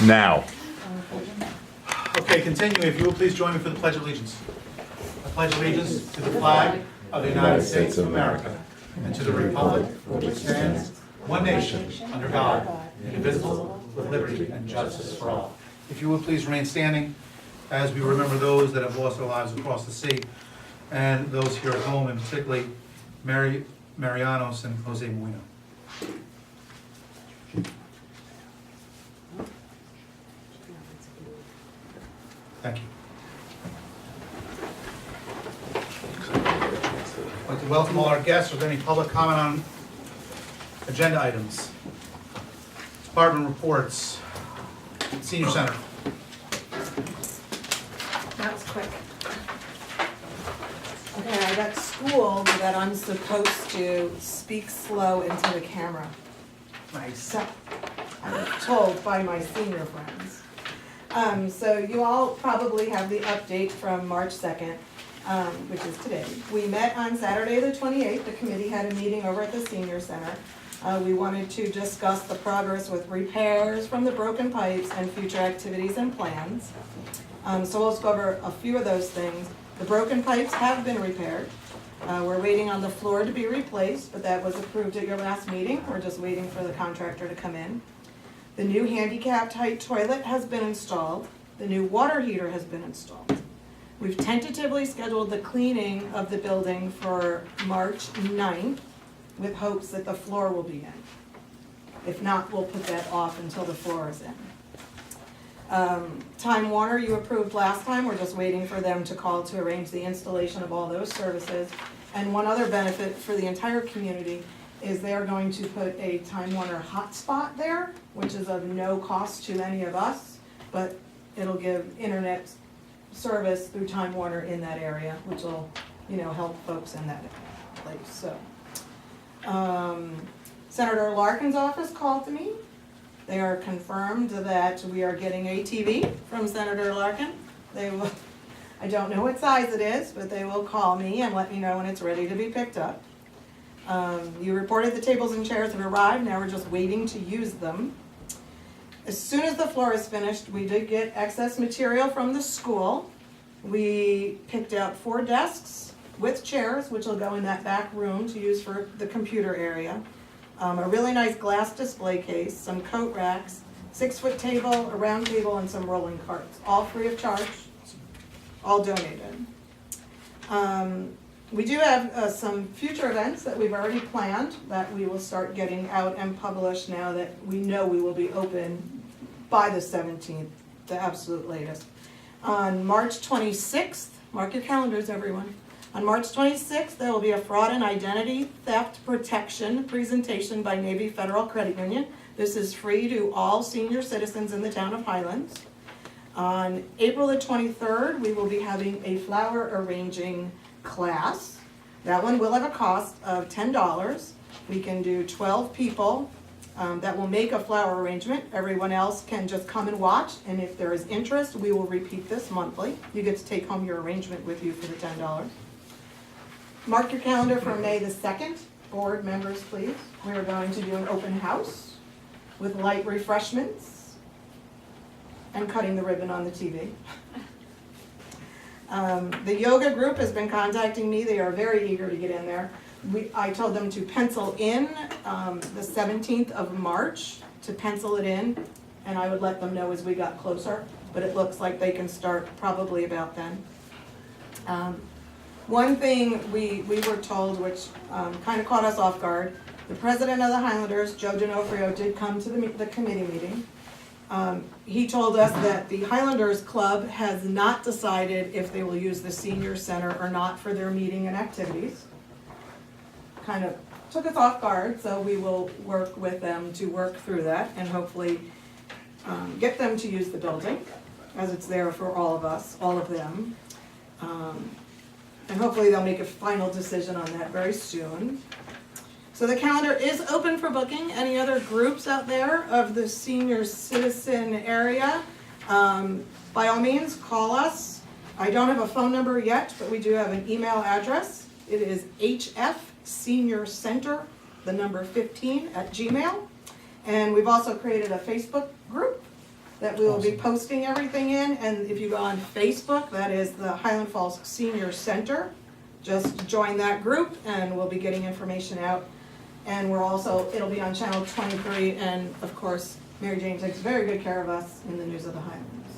Now. Okay, continue. If you will please join me for the Pledge of Allegiance. I pledge allegiance to the flag of the United States of America and to the republic for which stands one nation under God, indivisible, with liberty and justice for all. If you will please remain standing as we remember those that have lost their lives across the sea and those here at home, and particularly Mary Marianos and Jose Muino. Thank you. I'd like to welcome all our guests. Are there any public comment on agenda items? Department reports. Senior Center. That was quick. Okay, I got schooled that I'm supposed to speak slow into the camera. So, I was told by my senior friends. So you all probably have the update from March 2nd, which is today. We met on Saturday the 28th. The committee had a meeting over at the Senior Center. We wanted to discuss the progress with repairs from the broken pipes and future activities and plans. So we'll just go over a few of those things. The broken pipes have been repaired. We're waiting on the floor to be replaced, but that was approved at your last meeting. We're just waiting for the contractor to come in. The new handicapped height toilet has been installed. The new water heater has been installed. We've tentatively scheduled the cleaning of the building for March 9th with hopes that the floor will be in. If not, we'll put that off until the floor is in. Time Warner you approved last time. We're just waiting for them to call to arrange the installation of all those services. And one other benefit for the entire community is they are going to put a Time Warner hotspot there, which is of no cost to any of us, but it'll give internet service through Time Warner in that area, which will, help folks in that place. So, Senator Larkin's office called to me. They are confirmed that we are getting a TV from Senator Larkin. They will, I don't know what size it is, but they will call me and let me know when it's ready to be picked up. You reported the tables and chairs have arrived. Now we're just waiting to use them. As soon as the floor is finished, we did get excess material from the school. We picked out 4 desks with chairs, which will go in that back room to use for the computer area. A really nice glass display case, some coat racks, 6-foot table, a round table, and some rolling carts, all free of charge, all donated. We do have some future events that we've already planned that we will start getting out and published now that we know we will be open by the 17th, the absolute latest. On March 26th, mark your calendars, everyone. On March 26th, there will be a fraud and identity theft protection presentation by Navy Federal Credit Union. This is free to all senior citizens in the town of Highlands. On April the 23rd, we will be having a flower arranging class. That one will have a cost of $10. We can do 12 people that will make a flower arrangement. Everyone else can just come and watch, and if there is interest, we will repeat this monthly. You get to take home your arrangement with you for the $10. Mark your calendar for May the 2nd. Board members, please. We are going to do an open house with light refreshments and cutting the ribbon on the TV. The yoga group has been contacting me. They are very eager to get in there. I told them to pencil in the 17th of March to pencil it in, and I would let them know as we got closer, but it looks like they can start probably about then. One thing we were told, which kind of caught us off guard, the president of the Highlanders, Joe D'Onofrio, did come to the committee meeting. He told us that the Highlanders Club has not decided if they will use the senior center or not for their meeting and activities. Kind of took us off guard, so we will work with them to work through that and hopefully get them to use the building as it's there for all of us, all of them. And hopefully they'll make a final decision on that very soon. So the calendar is open for booking. Any other groups out there of the senior citizen area, by all means, call us. I don't have a phone number yet, but we do have an email address. It is hfseniorcenter, the number 15 @gmail.com. And we've also created a Facebook group that we will be Awesome. posting everything in, and if you go on Facebook, that is the Highland Falls Senior Center. Just join that group and we'll be getting information out. And we're also, it'll be on Channel 23, and of course, Mary Jane takes very good care of us in the News of the Highlands.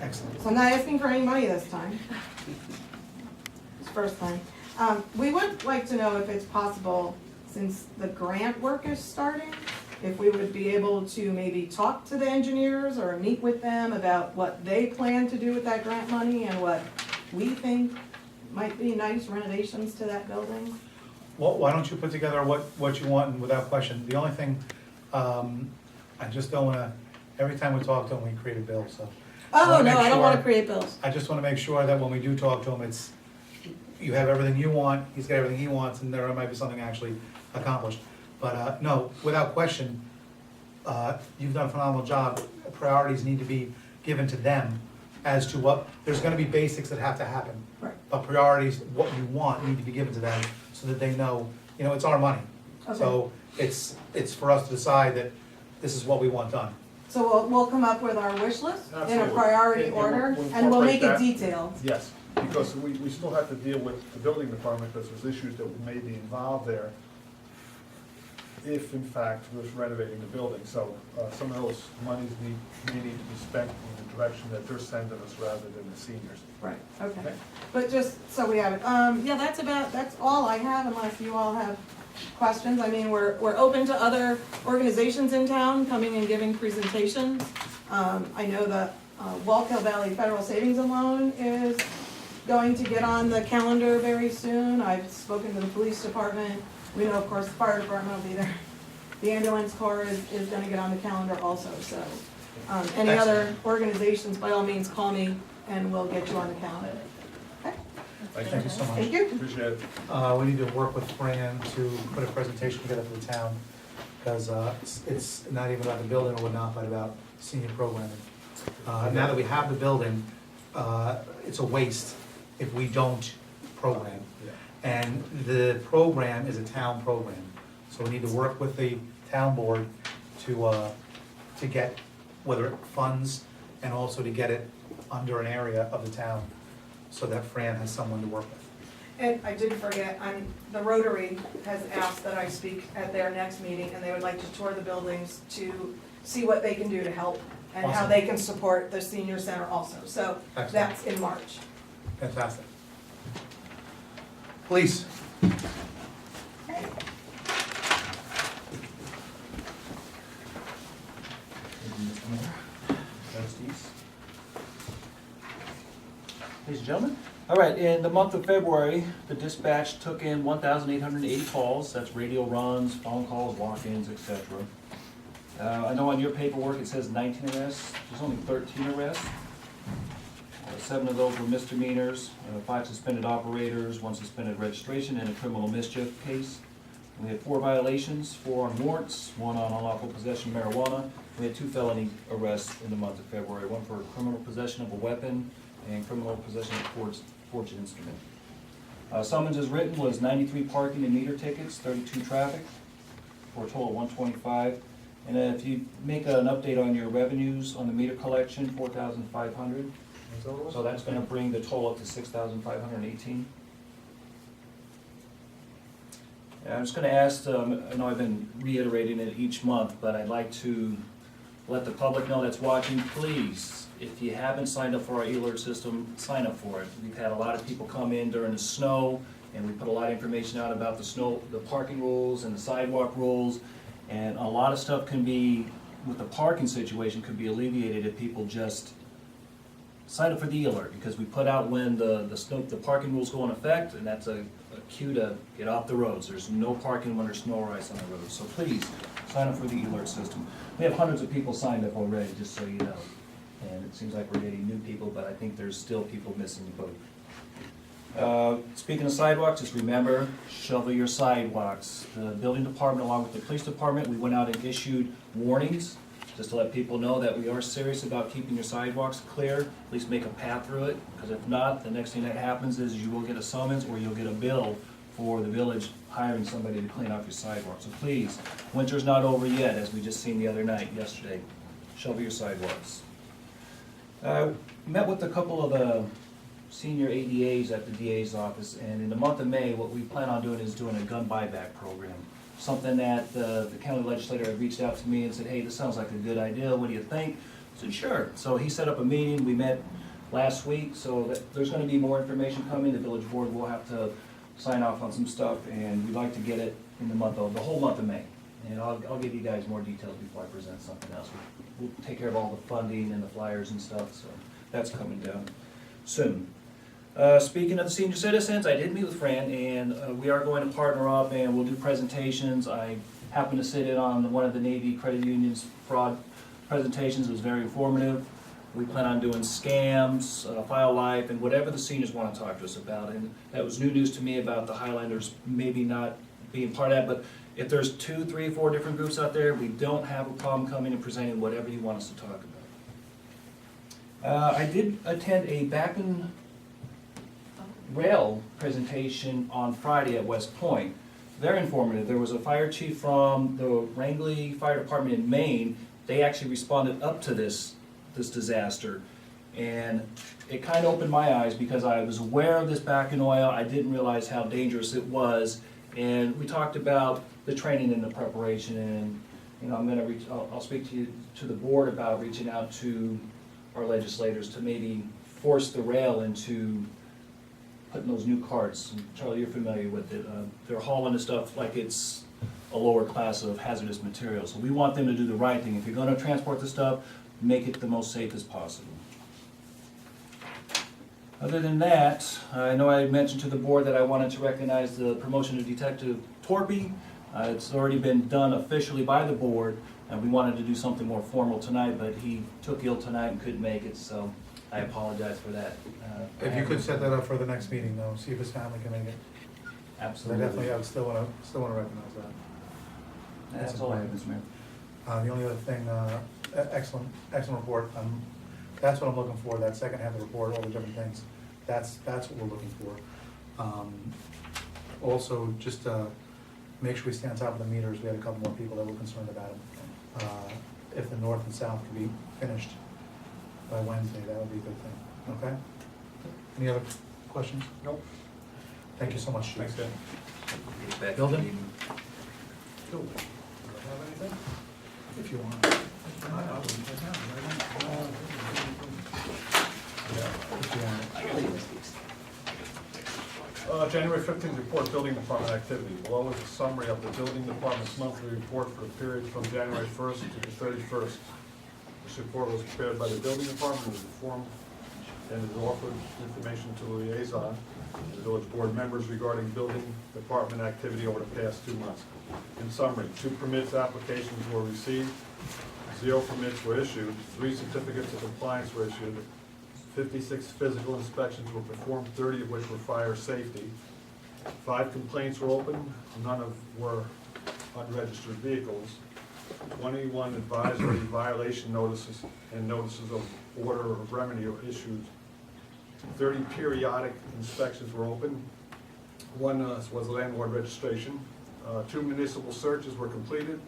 Excellent. So I'm not asking for any money this time. It's the first time. We would like to know if it's possible, since the grant work is starting, if we would be able to maybe talk to the engineers or meet with them about what they plan to do with that grant money and what we think might be nice renovations to that building. Well, why don't you put together what you want, and without question, the only thing, I just don't wanna, every time we talk to them, we create a bill, so. Oh, wanna no, make I don't wanna sure- create bills. I just wanna make sure that when we do talk to him, it's, you have everything you want, he's got everything he wants, and there might be something actually accomplished. But, no, without question, you've done a phenomenal job. Priorities need to be given to them as to what, there's gonna be basics that have to happen. Right. But priorities, what you want, need to be given to them so that they know, it's our money. So it's for us to decide that this is what we want done. So we'll come up with our wish list in a Absolutely. priority And order, we'll and we'll make it incorporate that. detailed. Yes, because we still have to deal with the building department, because there's issues that may be involved there if in fact we're renovating the building. So some of those monies may need to be spent in the direction that they're sending us rather than the seniors. Right, okay. Okay. But just so we have it, yeah, that's all I have, unless you all have questions. I mean, we're open to other organizations in town coming and giving presentations. I know that Wallkill Valley Federal Savings and Loan is going to get on the calendar very soon. I've spoken to the police department. We know, of course, the fire department will be there. The ambulance corps is gonna get on the calendar also, so. Any other organizations, by all means, call me and we'll get you on the calendar. Okay, Thank you so much. thank you. Appreciate it. We need to work with Fran to put a presentation together for the town, because it's not even about the building or whatnot, but about senior programming. Now that we have the building, it's a waste if we don't program. And the program is a town program, so we need to work with the town board to get, whether it funds, and also to get it under an area of the town, so that Fran has someone to work with. And I did forget, the Rotary has asked that I speak at their next meeting, and they would like to tour the buildings to see what they can do to help and how Awesome. they can support the senior center also. So Excellent. that's in March. Fantastic. Police. Ladies and gentlemen. All right, in the month of February, the dispatch took in 1,880 calls. That's radio runs, phone calls, walk-ins, etc. I know on your paperwork it says 19 arrests. There's only 13 arrests. 7 of those were misdemeanors, 5 suspended operators, 1 suspended registration, and a criminal mischief case. We had 4 violations, 4 on warrants, 1 on unlawful possession of marijuana. We had 2 felony arrests in the month of February, 1 for criminal possession of a weapon and criminal possession of a forged instrument. Summons as written was 93 parking and meter tickets, 32 traffic, for a total of 125. And if you make an update on your revenues on the meter collection, 4,500. So that's gonna bring the total up to 6,518. And I'm just gonna ask, I know I've been reiterating it each month, but I'd like to let the public know that's watching, please, if you haven't signed up for our e-alert system, sign up for it. We've had a lot of people come in during the snow, and we put a lot of information out about the parking rules and the sidewalk rules, and a lot of stuff can be, with the parking situation, could be alleviated if people just sign up for the e-alert, because we put out when the parking rules go in effect, and that's a cue to get off the roads. There's no parking when there's snow or ice on the road. So please, sign up for the e-alert system. We have hundreds of people signed up already, just so you know. And it seems like we're getting new people, but I think there's still people missing the boat. Speaking of sidewalks, just remember, shovel your sidewalks. The building department, along with the police department, we went out and issued warnings, just to let people know that we are serious about keeping your sidewalks clear, at least make a path through it, because if not, the next thing that happens is you will get a summons or you'll get a bill for the village hiring somebody to clean up your sidewalks. So please, winter's not over yet, as we just seen the other night, yesterday. shovel your sidewalks. Met with a couple of the senior ADAs at the DA's office, and in the month of May, what we plan on doing is doing a gun buyback program. Something that the county legislator had reached out to me and said, hey, this sounds like a good idea, what do you think? I said, sure. So he set up a meeting, we met last week, so there's gonna be more information coming. The village board will have to sign off on some stuff, and we'd like to get it in the whole month of May. And I'll give you guys more details before I present something else. We'll take care of all the funding and the flyers and stuff, so that's coming down soon. Speaking of the senior citizens, I did meet with Fran, and we are going to partner up and we'll do presentations. I happened to sit in on one of the Navy Credit Union's fraud presentations. It was very informative. We plan on doing scams, file life, and whatever the seniors want to talk to us about. And that was new news to me about the Highlanders maybe not being part of that, but if there's 2, 3, 4 different groups out there, we don't have a problem coming and presenting whatever you want us to talk about. I did attend a back and rail presentation on Friday at West Point. Very informative. There was a fire chief from the Wrangley Fire Department in Maine. They actually responded up to this disaster. And it kind of opened my eyes because I was aware of this back in oil. I didn't realize how dangerous it was. And we talked about the training and the preparation, and I'm going to I'll speak to the board about reaching out to our legislators to maybe force the rail into putting those new carts. And Charlie, you're familiar with it. They're hauling the stuff like it's a lower class of hazardous materials. So we want them to do the right thing. If you're going to transport the stuff, make it the most safe as possible. Other than that, I know I mentioned to the board that I wanted to recognize the promotion of Detective Torpy. It's already been done officially by the board, and we wanted to do something more formal tonight, but he took ill tonight and couldn't make it, so I apologize for that. If you could set that up for the next meeting, though, see if his family can make it. Absolutely. I would still want to recognize that. That's all I have, Mr. Mayor. The only other thing, excellent report. That's what I'm looking for, that second half of the report, all the different things. That's what we're looking for. Also, just make sure we stay on top of the meters. We had a couple more people that were concerned about it. If the north and south could be finished by Wednesday, that would be a good thing. Okay? Any other questions? Nope. Thank you so much, Chief. Thanks, Dan. Back to Hilda? the meeting. Cool. Do I have anything? If you want. If you want. January 15th report, building department activity. Below is a summary of the building department's monthly report for the period from January 1st to the 31st. This report was prepared by the building department and is informed and is offered information to the liaison and the village board members regarding building department activity over the past 2 months. In summary, 2 permits applications were received, 0 permits were issued, 3 certificates of compliance were issued, 56 physical inspections were performed, 30 of which were fire safety. 5 complaints were opened, none were unregistered vehicles. 21 advisory violation notices and notices of order of remedy were issued. 30 periodic inspections were opened. 1 was landlord registration. 2 municipal searches were completed.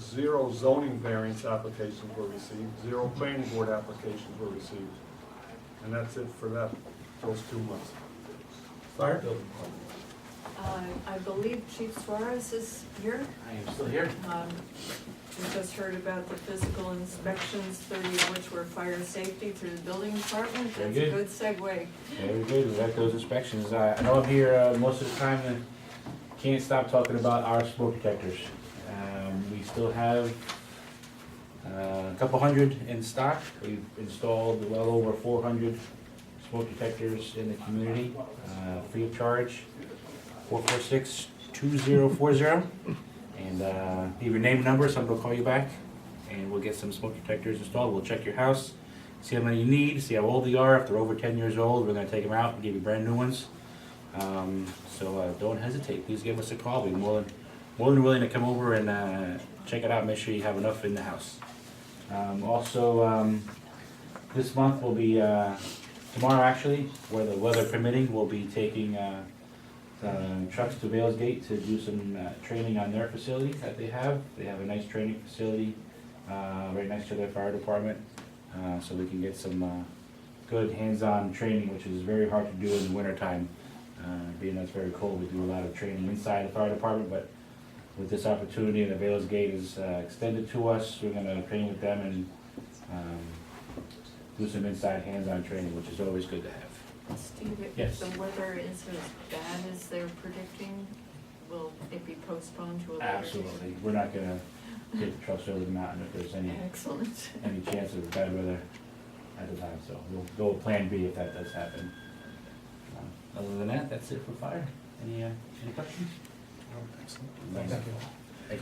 0 zoning variance applications were received. 0 planning board applications were received. And that's it for those 2 months. Fire? I believe Chief Suarez is here. I am still here. We just heard about the physical inspections, 30 of which were fire safety through the building department. Very That's a good. good segue. Very good, we like those inspections. I know I'm here most of the time, and can't stop talking about our smoke detectors. We still have a couple hundred in stock. We've installed well over 400 smoke detectors in the community, free of charge, 446-2040. And leave your name and number, somebody will call you back, and we'll get some smoke detectors installed. We'll check your house, see how many you need, see how old they are. If they're over 10 years old, we're gonna take them out and give you brand new ones. So don't hesitate, please give us a call. We're more than willing to come over and check it out, make sure you have enough in the house. This month will be, tomorrow actually, where the weather permitting, we'll be taking trucks to Vales Gate to do some training on their facility that they have. They have a nice training facility right next to their fire department, so we can get some good hands-on training, which is very hard to do in the wintertime. Being that it's very cold, we do a lot of training inside the fire department, but with this opportunity and the Vales Gate is extended to us, we're gonna train with them and do some inside hands-on training, which is always good to have. Steve, if Yes. the weather is as bad as they're predicting, will it be postponed to a later date? Absolutely, we're not gonna get the trucks over the mountain if there's any Excellent. chance of bad weather at the time, so we'll go with Plan B if that does happen. Other than that, that's it for fire. Any questions? Thank you. Thank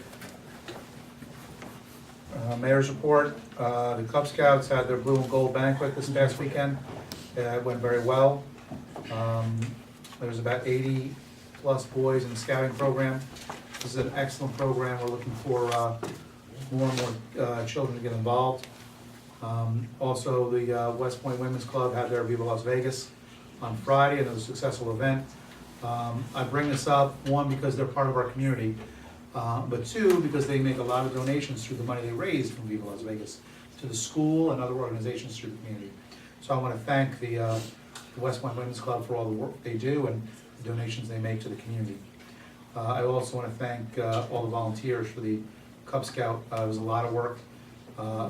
you. Mayor's report, the Cub Scouts had their blue and gold banquet this past weekend. It went very well. There was about 80-plus boys in the scouting program. This is an excellent program. We're looking for more and more children to get involved. Also, the West Point Women's Club had their Viva Las Vegas on Friday, and it was a successful event. I bring this up, one, because they're part of our community, but two, because they make a lot of donations through the money they raise from Viva Las Vegas to the school and other organizations through the community. So I want to thank the West Point Women's Club for all the work they do and the donations they make to the community. I also want to thank all the volunteers for the Cub Scout. It was a lot of work.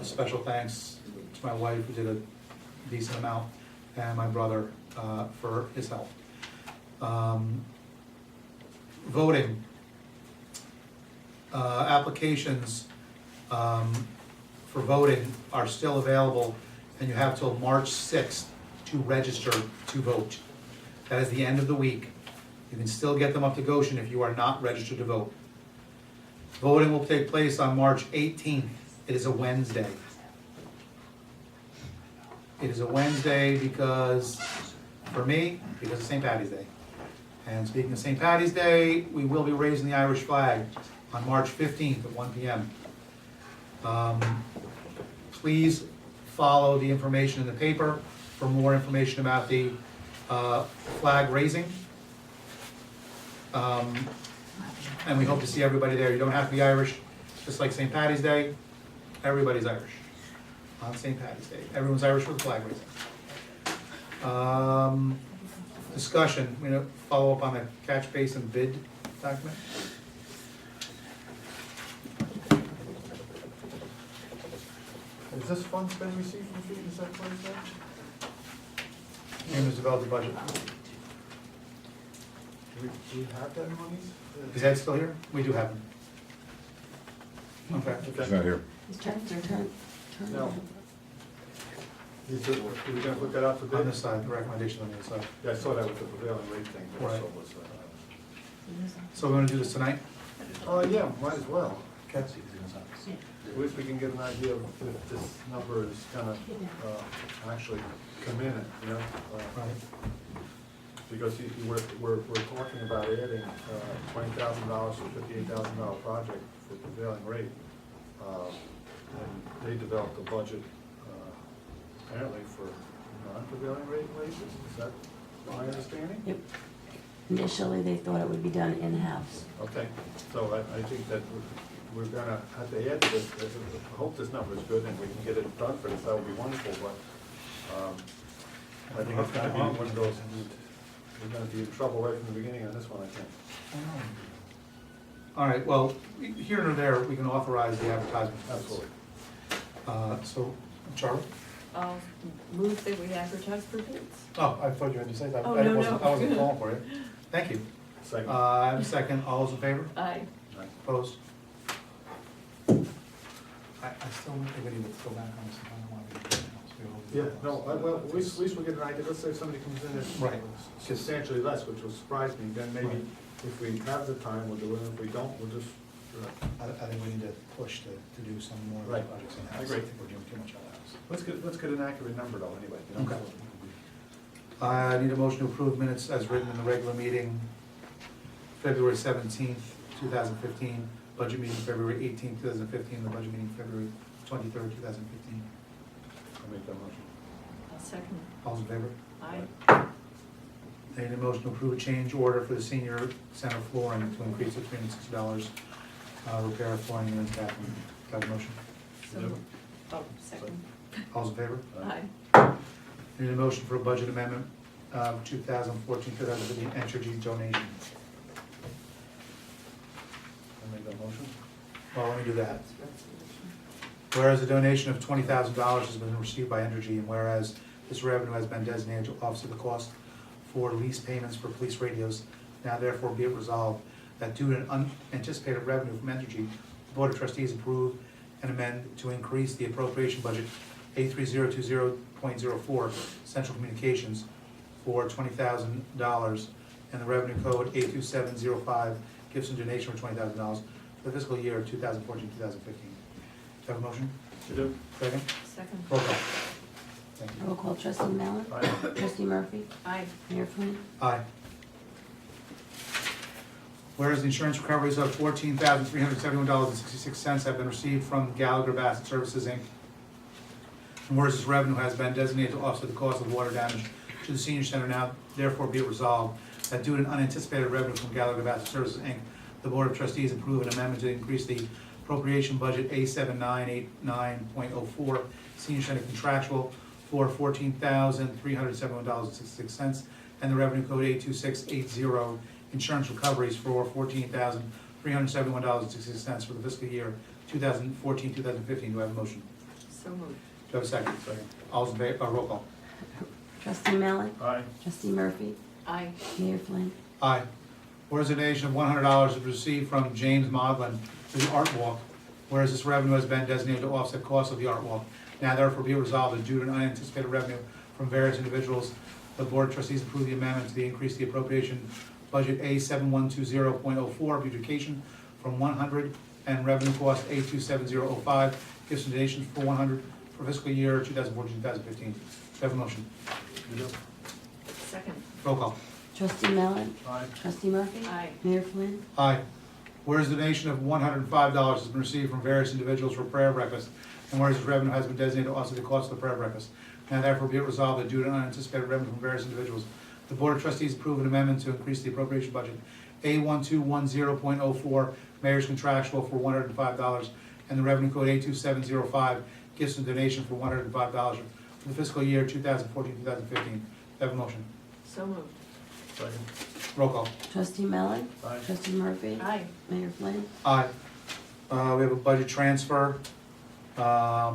Special thanks to my wife, who did a decent amount, and my brother for his help. Voting. Applications for voting are still available, and you have till March 6th to register to vote. That is the end of the week. You can still get them up to Goshen if you are not registered to vote. Voting will take place on March 18th. It is a Wednesday. It is a Wednesday because, for me, because of St. Patty's Day. And speaking of St. Patty's Day, we will be raising the Irish flag on March 15th at 1 p.m. Please follow the information in the paper for more information about the flag raising. And we hope to see everybody there. You don't have to be Irish, just like St. Patty's Day. Everybody's Irish on St. Patty's Day. Everyone's Irish for the flag raising. Discussion, we're gonna follow up on the catch basin bid document. Is this funds been received from fees, is that what it said? Name has developed a budget. Do we have that monies? Is Ed still here? We do have him. Okay. Okay. not here. Now, we're gonna put that out for bid? On this side, the recommendation on the other side. Yeah, I saw that with the prevailing rate thing, but Right. also was, So we're gonna do this tonight? yeah, might as well. Okay. At least we can get an idea of if this number is gonna, actually come in, you know? Right. Because we're talking about adding, $20,000 to $58,000 project for prevailing rate. And they developed a budget, apparently for non-prevailing rate wages, is that my understanding? Yep. Initially, they thought it would be done in-house. Okay, so I think that we're gonna have to add to this, I hope this number is good and we can get it done for this, that would be wonderful, but, I think it's gonna be one of those, we're gonna be in trouble right from the beginning on this one, I think. All right, well, here and there, we can authorize the advertisement. Absolutely. So, Charlie? I'll move that we advertise for bids. Oh, I thought you had to say that. Oh, I no, wasn't- no. I wasn't calling for it. Thank you. Second. I have a second. All those in favor? Aye. Opposed? I still think we need to go back on this. I don't want to be- Yeah, no, well, at least we'll get an idea, let's say if somebody comes in Right. at substantially less, which will surprise me, then maybe if we have the time, we'll do it, if we don't, we'll just, I think we need to push to do some more of the Right. projects in-house. I agree. think we're doing too much out-of-house. let's get an accurate number though, anyway, you know? Okay. I need a motion to approve minutes as written in the regular meeting, February 17th, 2015, budget meeting February 18th, 2015, the budget meeting February 23rd, 2015. I'll make that motion. I'll second. All's in favor? Aye. I need a motion to approve a change order for the senior center flooring to increase to $360, repair flooring and bathroom. Got a motion? So moved. Oh, second. All's in favor? Aye. Need a motion for a budget amendment, 2014-2015 Entergy donation. I'll make that motion. Well, let me do that. Whereas a donation of $20,000 has been received by Entergy, and whereas this revenue has been designated to offset the cost for lease payments for police radios, now therefore be it resolved that due to an unanticipated revenue from Entergy, the Board of Trustees approve and amend to increase the appropriation budget A3020.04 Central Communications for $20,000 and the revenue code 82705 gifts and donation for $20,000 for the fiscal year of 2014-2015. Do you have a motion? You do? Second? Second. Roll call. Thank you. Roll call, trustee Mallon, Aye. trustee Murphy, Aye. Mayor Flynn, Aye. Whereas the insurance recoveries of $14,371.66 have been received from Gallagher Bassett Services, Inc. And whereas this revenue has been designated to offset the cost of water damage to the senior center, now therefore be it resolved that due to an unanticipated revenue from Gallagher Bassett Services, Inc., the Board of Trustees approve an amendment to increase the appropriation budget A7989.04 senior center contractual for $14,371.66 and the revenue code 82680 insurance recoveries for $14,371.66 for the fiscal year 2014-2015. Do I have a motion? So moved. Do I have a second? Second. All's in favor, roll call. trustee Mallon, Aye. trustee Murphy, Aye. Mayor Flynn, Aye. Whereas a donation of $100 is received from James Modlin to the Art Walk, whereas this revenue has been designated to offset costs of the Art Walk. Now therefore be it resolved that due to an unanticipated revenue from various individuals, the Board of Trustees approve the amendment to increase the appropriation budget A7120.04 beautification from 100 and revenue cost A27005 gifts and donations for 100 for fiscal year 2014-2015. Do I have a motion? You do? Second. Roll call. trustee Mallon, Aye. trustee Murphy, Aye. Mayor Flynn, Aye. Whereas the donation of $105 has been received from various individuals for prayer breakfast, and whereas this revenue has been designated to offset the cost of the prayer breakfast, now therefore be it resolved that due to unanticipated revenue from various individuals, the Board of Trustees approve an amendment to increase the appropriation budget A1210.04 mayor's contractual for $105 and the revenue code A2705 gifts and donation for $105 for the fiscal year 2014-2015. Do I have a motion? So moved. Second. Roll call. trustee Mallon, Aye. trustee Murphy, Aye. Mayor Flynn, Aye. We have a budget transfer for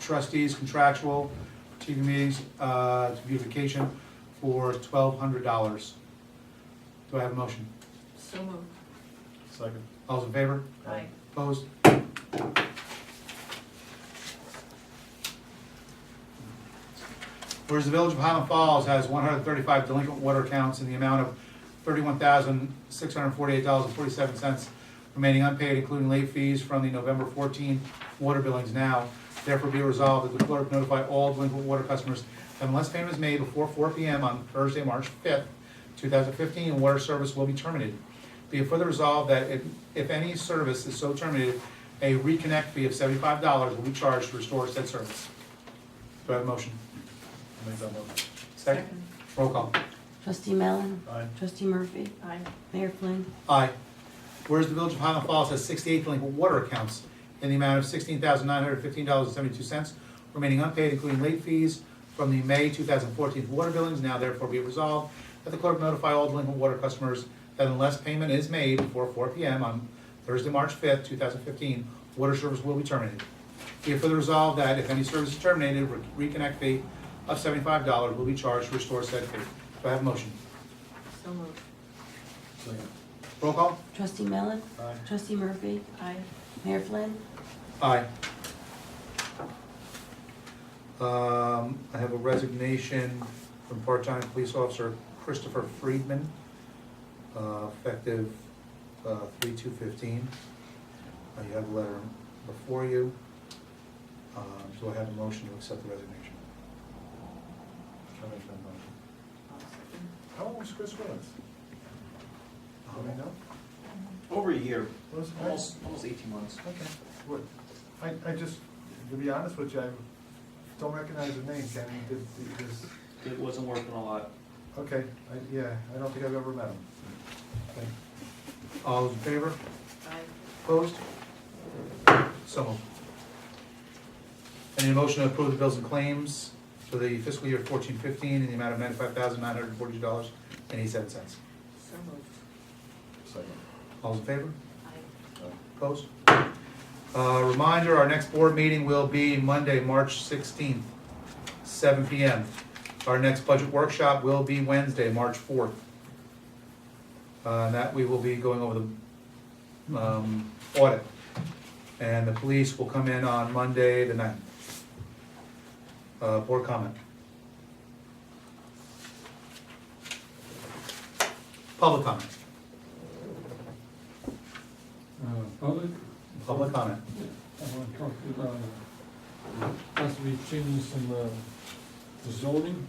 trustees contractual TV meetings to beautification for $1,200. Do I have a motion? So moved. Second. All's in favor? Aye. Opposed? Whereas the Village of Highland Falls has 135 delinquent water accounts in the amount of $31,648.47 remaining unpaid, including late fees from the November 14 water billings now. Therefore be resolved that the clerk notify all delinquent water customers that unless payment is made before 4 p.m. on Thursday, March 5th, 2015, water service will be terminated. Be it further resolved that if any service is so terminated, a reconnect fee of $75 will be charged to restore said service. Do I have a motion? I'll make that motion. Second. Roll call. trustee Mallon, Aye. trustee Murphy, Aye. Mayor Flynn, Aye. Whereas the Village of Highland Falls has 68 delinquent water accounts in the amount of $16,915.72 remaining unpaid, including late fees from the May 2014 water billings. Now therefore be it resolved that the clerk notify all delinquent water customers that unless payment is made before 4 p.m. on Thursday, March 5th, 2015, water service will be terminated. Be it further resolved that if any service is terminated, reconnect fee of $75 will be charged to restore said fee. Do I have a motion? So moved. Second. Roll call. trustee Mallon, Aye. trustee Murphy, Aye. Mayor Flynn, Aye. I have a resignation from part-time police officer Christopher Friedman, effective 3/2/15. You have a letter before you. Do I have a motion to accept the resignation? I'll make that motion. I'll second. How long was Chris with us? Do we know? Over a year, Was it? almost 18 months. Okay. What, I just, to be honest with you, I don't recognize his name, Ken. Did this, It wasn't working a lot. okay, yeah, I don't think I've ever met him. Okay. All those in favor? Aye. Opposed? So moved. I need a motion to approve the bills and claims for the fiscal year 14-15 in the amount of $95,942.87. So moved. Second. All's in favor? Aye. Opposed? Reminder, our next board meeting will be Monday, March 16th, 7 PM. Our next budget workshop will be Wednesday, March 4th. That we will be going over the audit. And the police will come in on Monday, the 9th. Board comment. Public comment. Public, Public comment. I want to talk about, possibly changing some, the zoning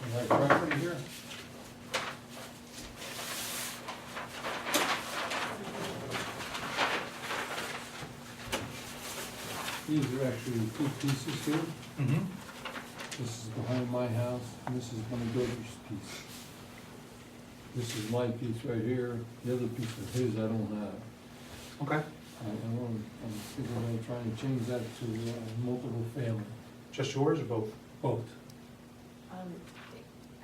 on my property here. These are actually two pieces here. Mm-hmm. This is behind my house, and this is my daughter's piece. This is my piece right here, the other piece is his, I don't have. Okay. I'm thinking of trying to change that to multiple family, Just yours or both? both.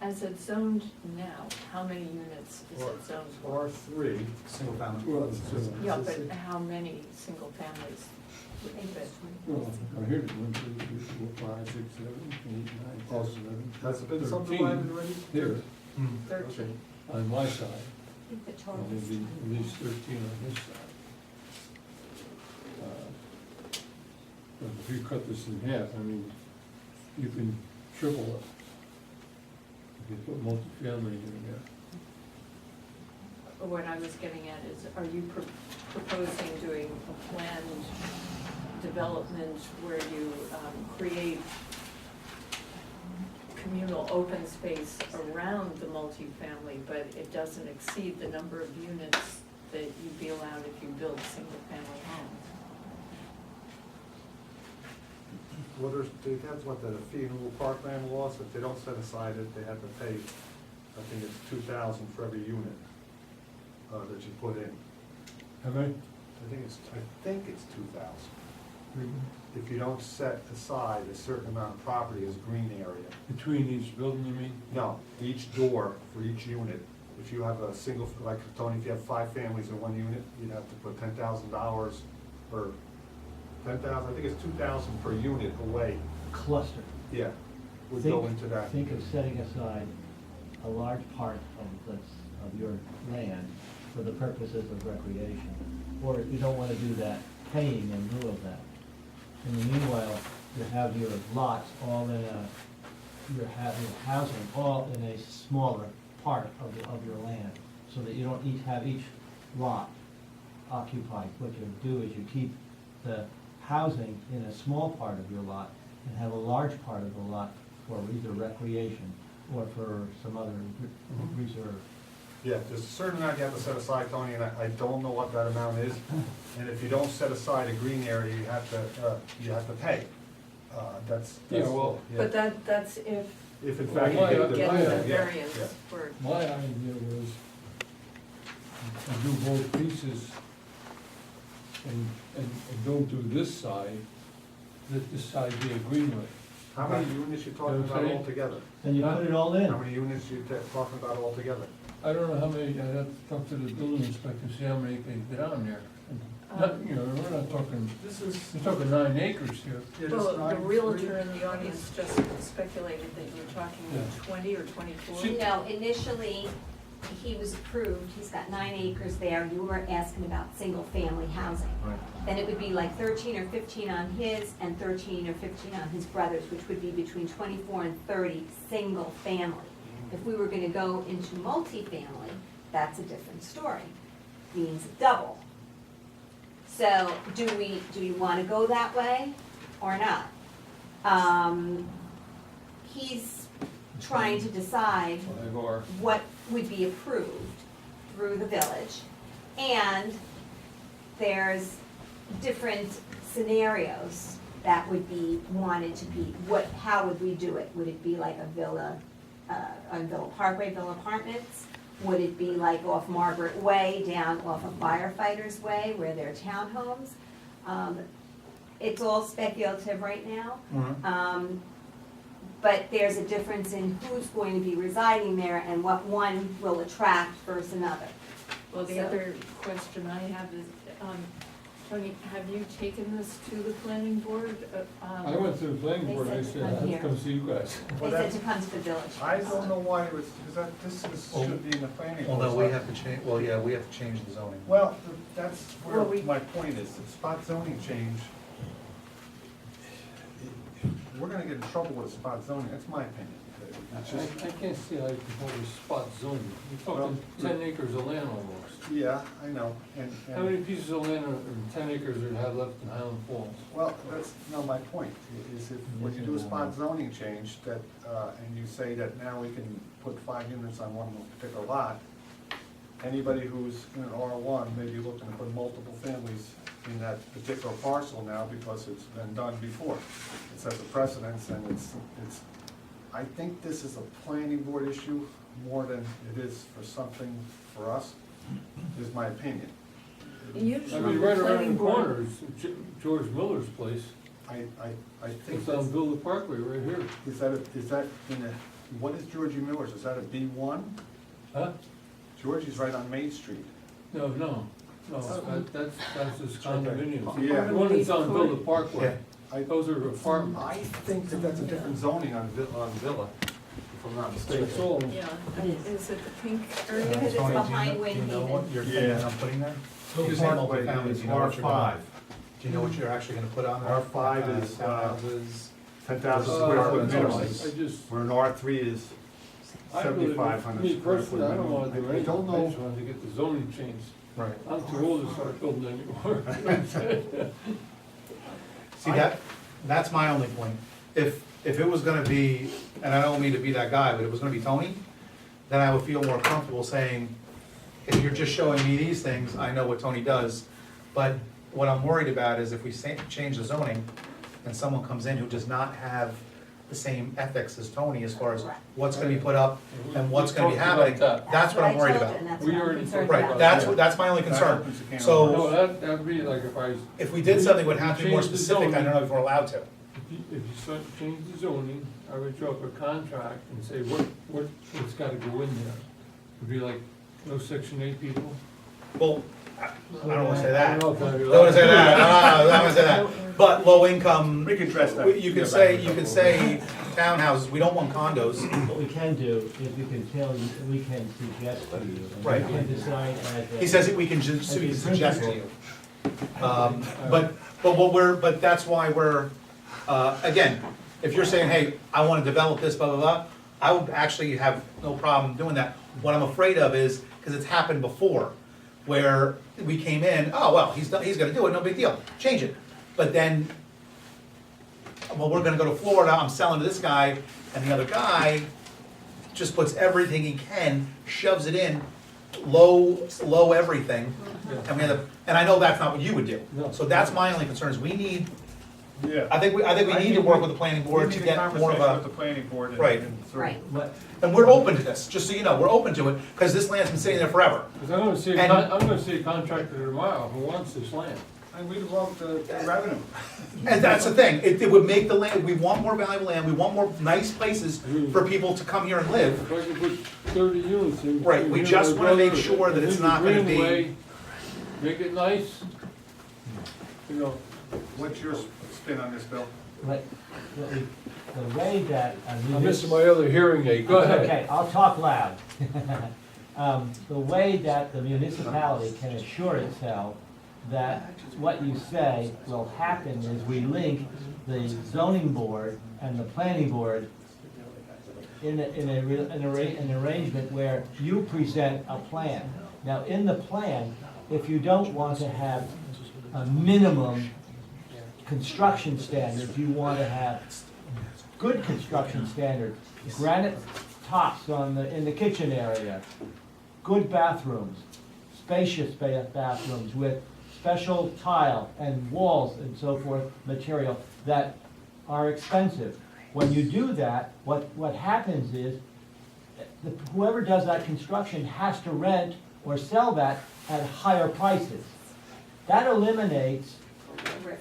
As it's zoned now, how many units is it zoned for? R3, Single family. Well, it's, Yeah, but how many single families would you fit? well, here's 1, 2, 3, 4, 5, 6, 7, 8, 9, 10, 11. has it been 13 subdivided already? Here, Hmm. 13. on my side, I think the and total there'd is be 20. at least 13 on his side. But if you cut this in half, I mean, you can triple it. If you put multifamily in there. What I was getting at is, are you proposing doing a planned development where you create communal open space around the multifamily, but it doesn't exceed the number of units that you'd be allowed if you build single-family homes? Well, depends what the fee in lieu of parkland laws, if they don't set aside it, they have to pay, I think it's 2,000 for every unit that you put in. How many? I think it's 2,000. If you don't set aside a certain amount of property as green area. Between each building, you mean? No, each door for each unit. If you have a single, like Tony, if you have 5 families in one unit, you'd have to put $10,000 or 10,000, I think it's 2,000 per unit away. Cluster. Yeah, would Think- go into that. Think of setting aside a large part of your land for the purposes of recreation. Or if you don't wanna do that, paying in lieu of that. In the meanwhile, you have your lots all in you're having housing all in a smaller part of your land, so that you don't have each lot occupied. What you do is you keep the housing in a small part of your lot and have a large part of the lot for either recreation or for some other reserve. Yeah, there's a certain amount you have to set aside, Tony, and I don't know what that amount is. And if you don't set aside a green area, you have to pay. That's. Yeah, well- yeah. But that's if If in Well, fact you my- get the. get my- the yeah, variance yeah. for, My idea was to do both pieces and don't do this side, let this side be a greenway. How many units you talking You know what I'm about saying? altogether? Then you put it all in. How many units you talking about altogether? I don't know how many, I'd have to talk to the building inspector, see how many can get on there. Not, you know, we're not talking, we're talking 9 acres here. well, the realtor in the audience just speculated that you were talking Yeah. 20 or 24. She- No, initially, he was approved, he's got 9 acres there, you were asking about single-family housing. Right. Then it would be like 13 or 15 on his, and 13 or 15 on his brother's, which would be between 24 and 30 single-family. If we were gonna go into multifamily, that's a different story, means double. So, do we wanna go that way, or not? He's trying to decide 5R. what would be approved through the village. And there's different scenarios that would be wanted to be, how would we do it? Would it be like a villa, on Villa Parkway, Villa Apartments? Would it be like off Margaret Way, down off of Firefighters Way, where there are townhomes? it's all speculative right now. Mhm. But there's a difference in who's going to be residing there and what one will attract versus another. Well, the So- other question I have is, Tony, have you taken this to the planning board? I went to the planning They board, I said said, to come let's here. come see you guys. They said to come to the village. I don't know why it was, because this should be in the planning. board. Although we have to change, well, yeah, we have to change the zoning. Well, that's where Well, we- my point is, the spot zoning change, we're gonna get in trouble with spot zoning, that's my opinion. It's just, I can't see how you can hold a spot zoning. You're talking Well, 10 acres of land almost. yeah, I know, How many pieces of land in 10 acres do you have left in Highland Falls? well, that's, no, my point, is if, when you do a spot zoning change, that, and you say that now we can put 5 units on one particular lot, anybody who's in an R1 may be looking to put multiple families in that particular parcel now because it's been done before. It sets a precedence, and it's, I think this is a planning board issue more than it is for something for us, is my opinion. I Usually mean, the right around planning the board. corner is George Miller's place. I think It's on that's, Villa Parkway right here. is that in a, what is Georgie Miller's, is that a B1? Huh? Georgie's right on Main Street. No, that's his condominium. Yeah. The one that's on Villa Yeah. Parkway. Those are apartments. I think that that's a different zoning on Villa, if I'm not mistaken. It's all, Yeah, is it the pink Because area? it's behind Windhaven. you're Yeah. I'm putting there? You're You say saying multifamily, it's do you know what you're gonna, R5. do you know what you're actually gonna put on there? R5 is, Townhouses. 10,000 Uh, square foot I minimum, just, where an R3 is I really, 7,500 me square foot personally, I don't wanna do minimum. I anything, don't I know, just wanted to get the zoning changed. Right. I'm too old to start building anymore. See, that's my only point. If it was gonna be, and I don't mean to be that guy, but it was gonna be Tony, then I would feel more comfortable saying, if you're just showing me these things, I know what Tony does. But what I'm worried about is if we change the zoning, and someone comes in who does not have the same ethics as Tony as far as what's gonna be put up and what's gonna be We talked about happening, that. that's what I'm worried I told about. you, and that's We what I'm already concerned talked about. Right, that's my only that concern. opens a can of So- worms. No, that'd be like if If we did something, it would have to be more Change the specific, I zoning. don't know if we're allowed to. If you start to change the zoning, I would draw up a contract and say what's gotta go in there. It'd be like, no section 8 people. Well, I don't wanna say I that. don't know if I'd be Don't wanna say allowed. that, I don't wanna say that. But low income, We can address that. you could Yeah, say, back you in a could couple of say townhouses, we don't want condos. What we can do is we can tell you, we can suggest to you, and Right. you can decide as a. He says that we can just, we can suggest to you. But that's why we're, again, if you're saying, hey, I wanna develop this, blah, blah, blah, I would actually have no problem doing that. What I'm afraid of is, cause it's happened before, where we came in, oh, well, he's gonna do it, no big deal, change it. But then, well, we're gonna go to Florida, I'm selling to this guy, and the other guy just puts everything he can, shoves it in, low everything, and we end up, and I know that's not what you would do. No. So that's my only concern, is we need, Yeah. I think we need to work with the planning board to get more of With the a, planning board and. Right. and through. Right. What, and we're open to this, just so you know, we're open to it, because this land's been sitting there forever. Cause I'm gonna see a contractor tomorrow who wants this land. And we love the revenue. And that's the thing, it would make the land, we want more valuable land, we want more nice places for people to come here and live. If I could put 30 units in. Right, we here, just my wanna make brother, sure that and it's then not the gonna be- greenway, make it nice. You know, What's your spin on this, Bill? the way that. I'm missing my other hearing aid, go ahead. Okay, I'll talk loud. The way that the municipality can assure itself that what you say will happen is we link the zoning board and the planning board in an arrangement where you present a plan. Now, in the plan, if you don't want to have a minimum construction standards, you want to have good construction standards, granite tops in the kitchen area, good bathrooms, spacious bathrooms with special tile and walls and so forth, material that are expensive. When you do that, what happens is, whoever does that construction has to rent or sell that at higher prices. That eliminates Riffraff.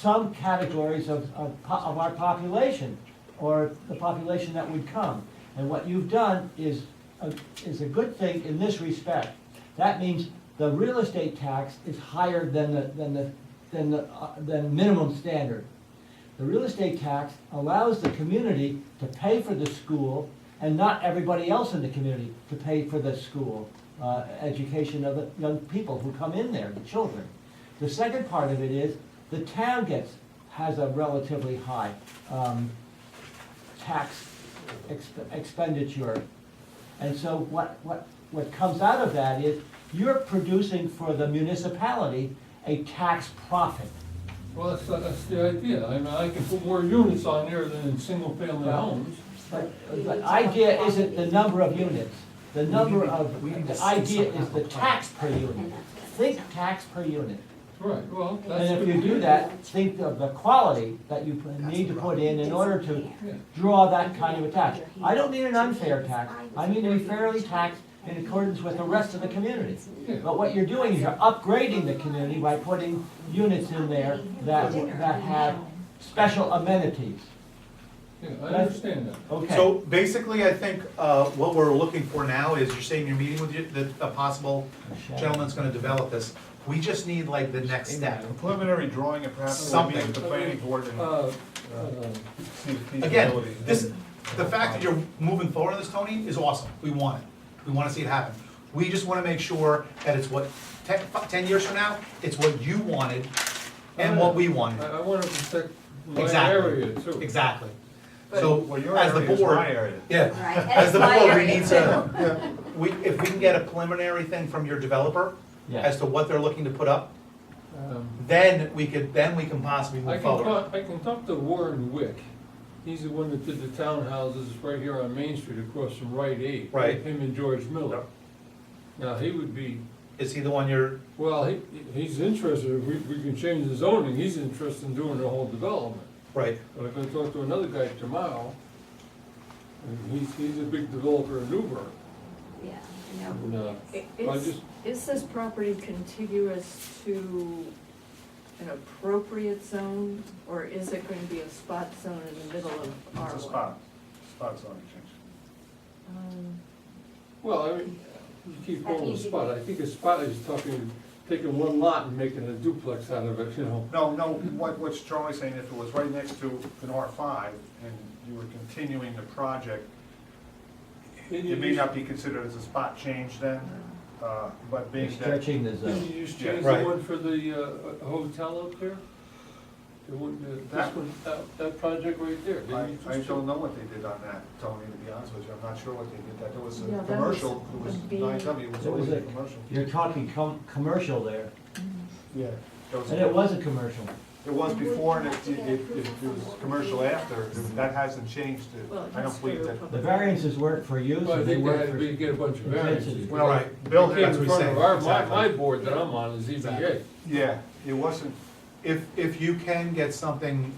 some categories of our population, or the population that would come. And what you've done is a good thing in this respect. That means the real estate tax is higher than the minimum standard. The real estate tax allows the community to pay for the school, and not everybody else in the community to pay for the school, education of the young people who come in there, the children. The second part of it is, the town has a relatively high tax expenditure. And so what comes out of that is, you're producing for the municipality a tax profit. Well, that's the idea. I mean, I can put more units on there than in single-family homes. But the idea isn't the number of units. The idea is the tax per unit. Think tax per unit. Right, well, that's. And if you do that, think of the quality that you need to put in order to draw that kind of a tax. I don't mean an unfair tax. I mean to be fairly taxed in accordance with the rest of the community. But what you're doing is you're upgrading the community by putting units in there that have special amenities. Yeah, I understand that. Okay. So basically, I think what we're looking for now is, you're saying you're meeting with a possible gentleman's gonna develop this. We just need like the next step. A preliminary drawing and perhaps Something. meet with the planning board and see the Again, feasibility. the fact that you're moving forward on this, Tony, is awesome. We want it. We wanna see it happen. We just wanna make sure that it's what, 10 years from now, it's what you wanted and what we wanted. I wanna protect my Exactly. area too. Exactly. Well, So, your as the area is board, my area. yeah, Right, and as it's the my board, we area need too. to, if we can get a preliminary thing from your developer Yeah. as to what they're looking to put up, Um, then we can possibly I move can forward. talk, I can talk to Warren Wick. He's the one that did the townhouses right here on Main Street across from Rite Aid. Right. Him and George Miller. Now, he would be, Is he the one you're, well, he's interested, if we can change the zoning, he's interested in doing the whole development. right, But I'm gonna talk to another guy tomorrow, and he's a big developer in Newburgh. Yeah, I know. And, I Is, just, is this property contiguous to an appropriate zone, or is it going to be a spot zone in the middle of R1? It's a spot zone change. well, I mean, you keep That going with means you- spot, I think a spot is taking one lot and making a duplex out of it, you know. No, what's Charlie's saying, if it was right next to an R5 and you were continuing the project, it may not be considered as a spot change then, but being that. Stretching the Didn't zone. you just Yeah, change right. the one for the hotel up there? The one, That- this one, that project right there? Didn't you I just- don't know what they did on that, Tony, to be honest with you, I'm not sure what they did, that was Yeah, a that was commercial, it was a B. 9W, it was It always was a a- commercial. You're talking commercial there, Yeah. and it was a commercial. It was before and it was commercial after, that hasn't changed, Well, I that's don't believe for that. The variances weren't for use, Well, I they think they weren't had for. to get a bunch of variances. intensity. Well, right, Bill, They came that's in what he's front saying. of my Exactly. board that I'm on is EVA. Yeah, it wasn't, if you can get something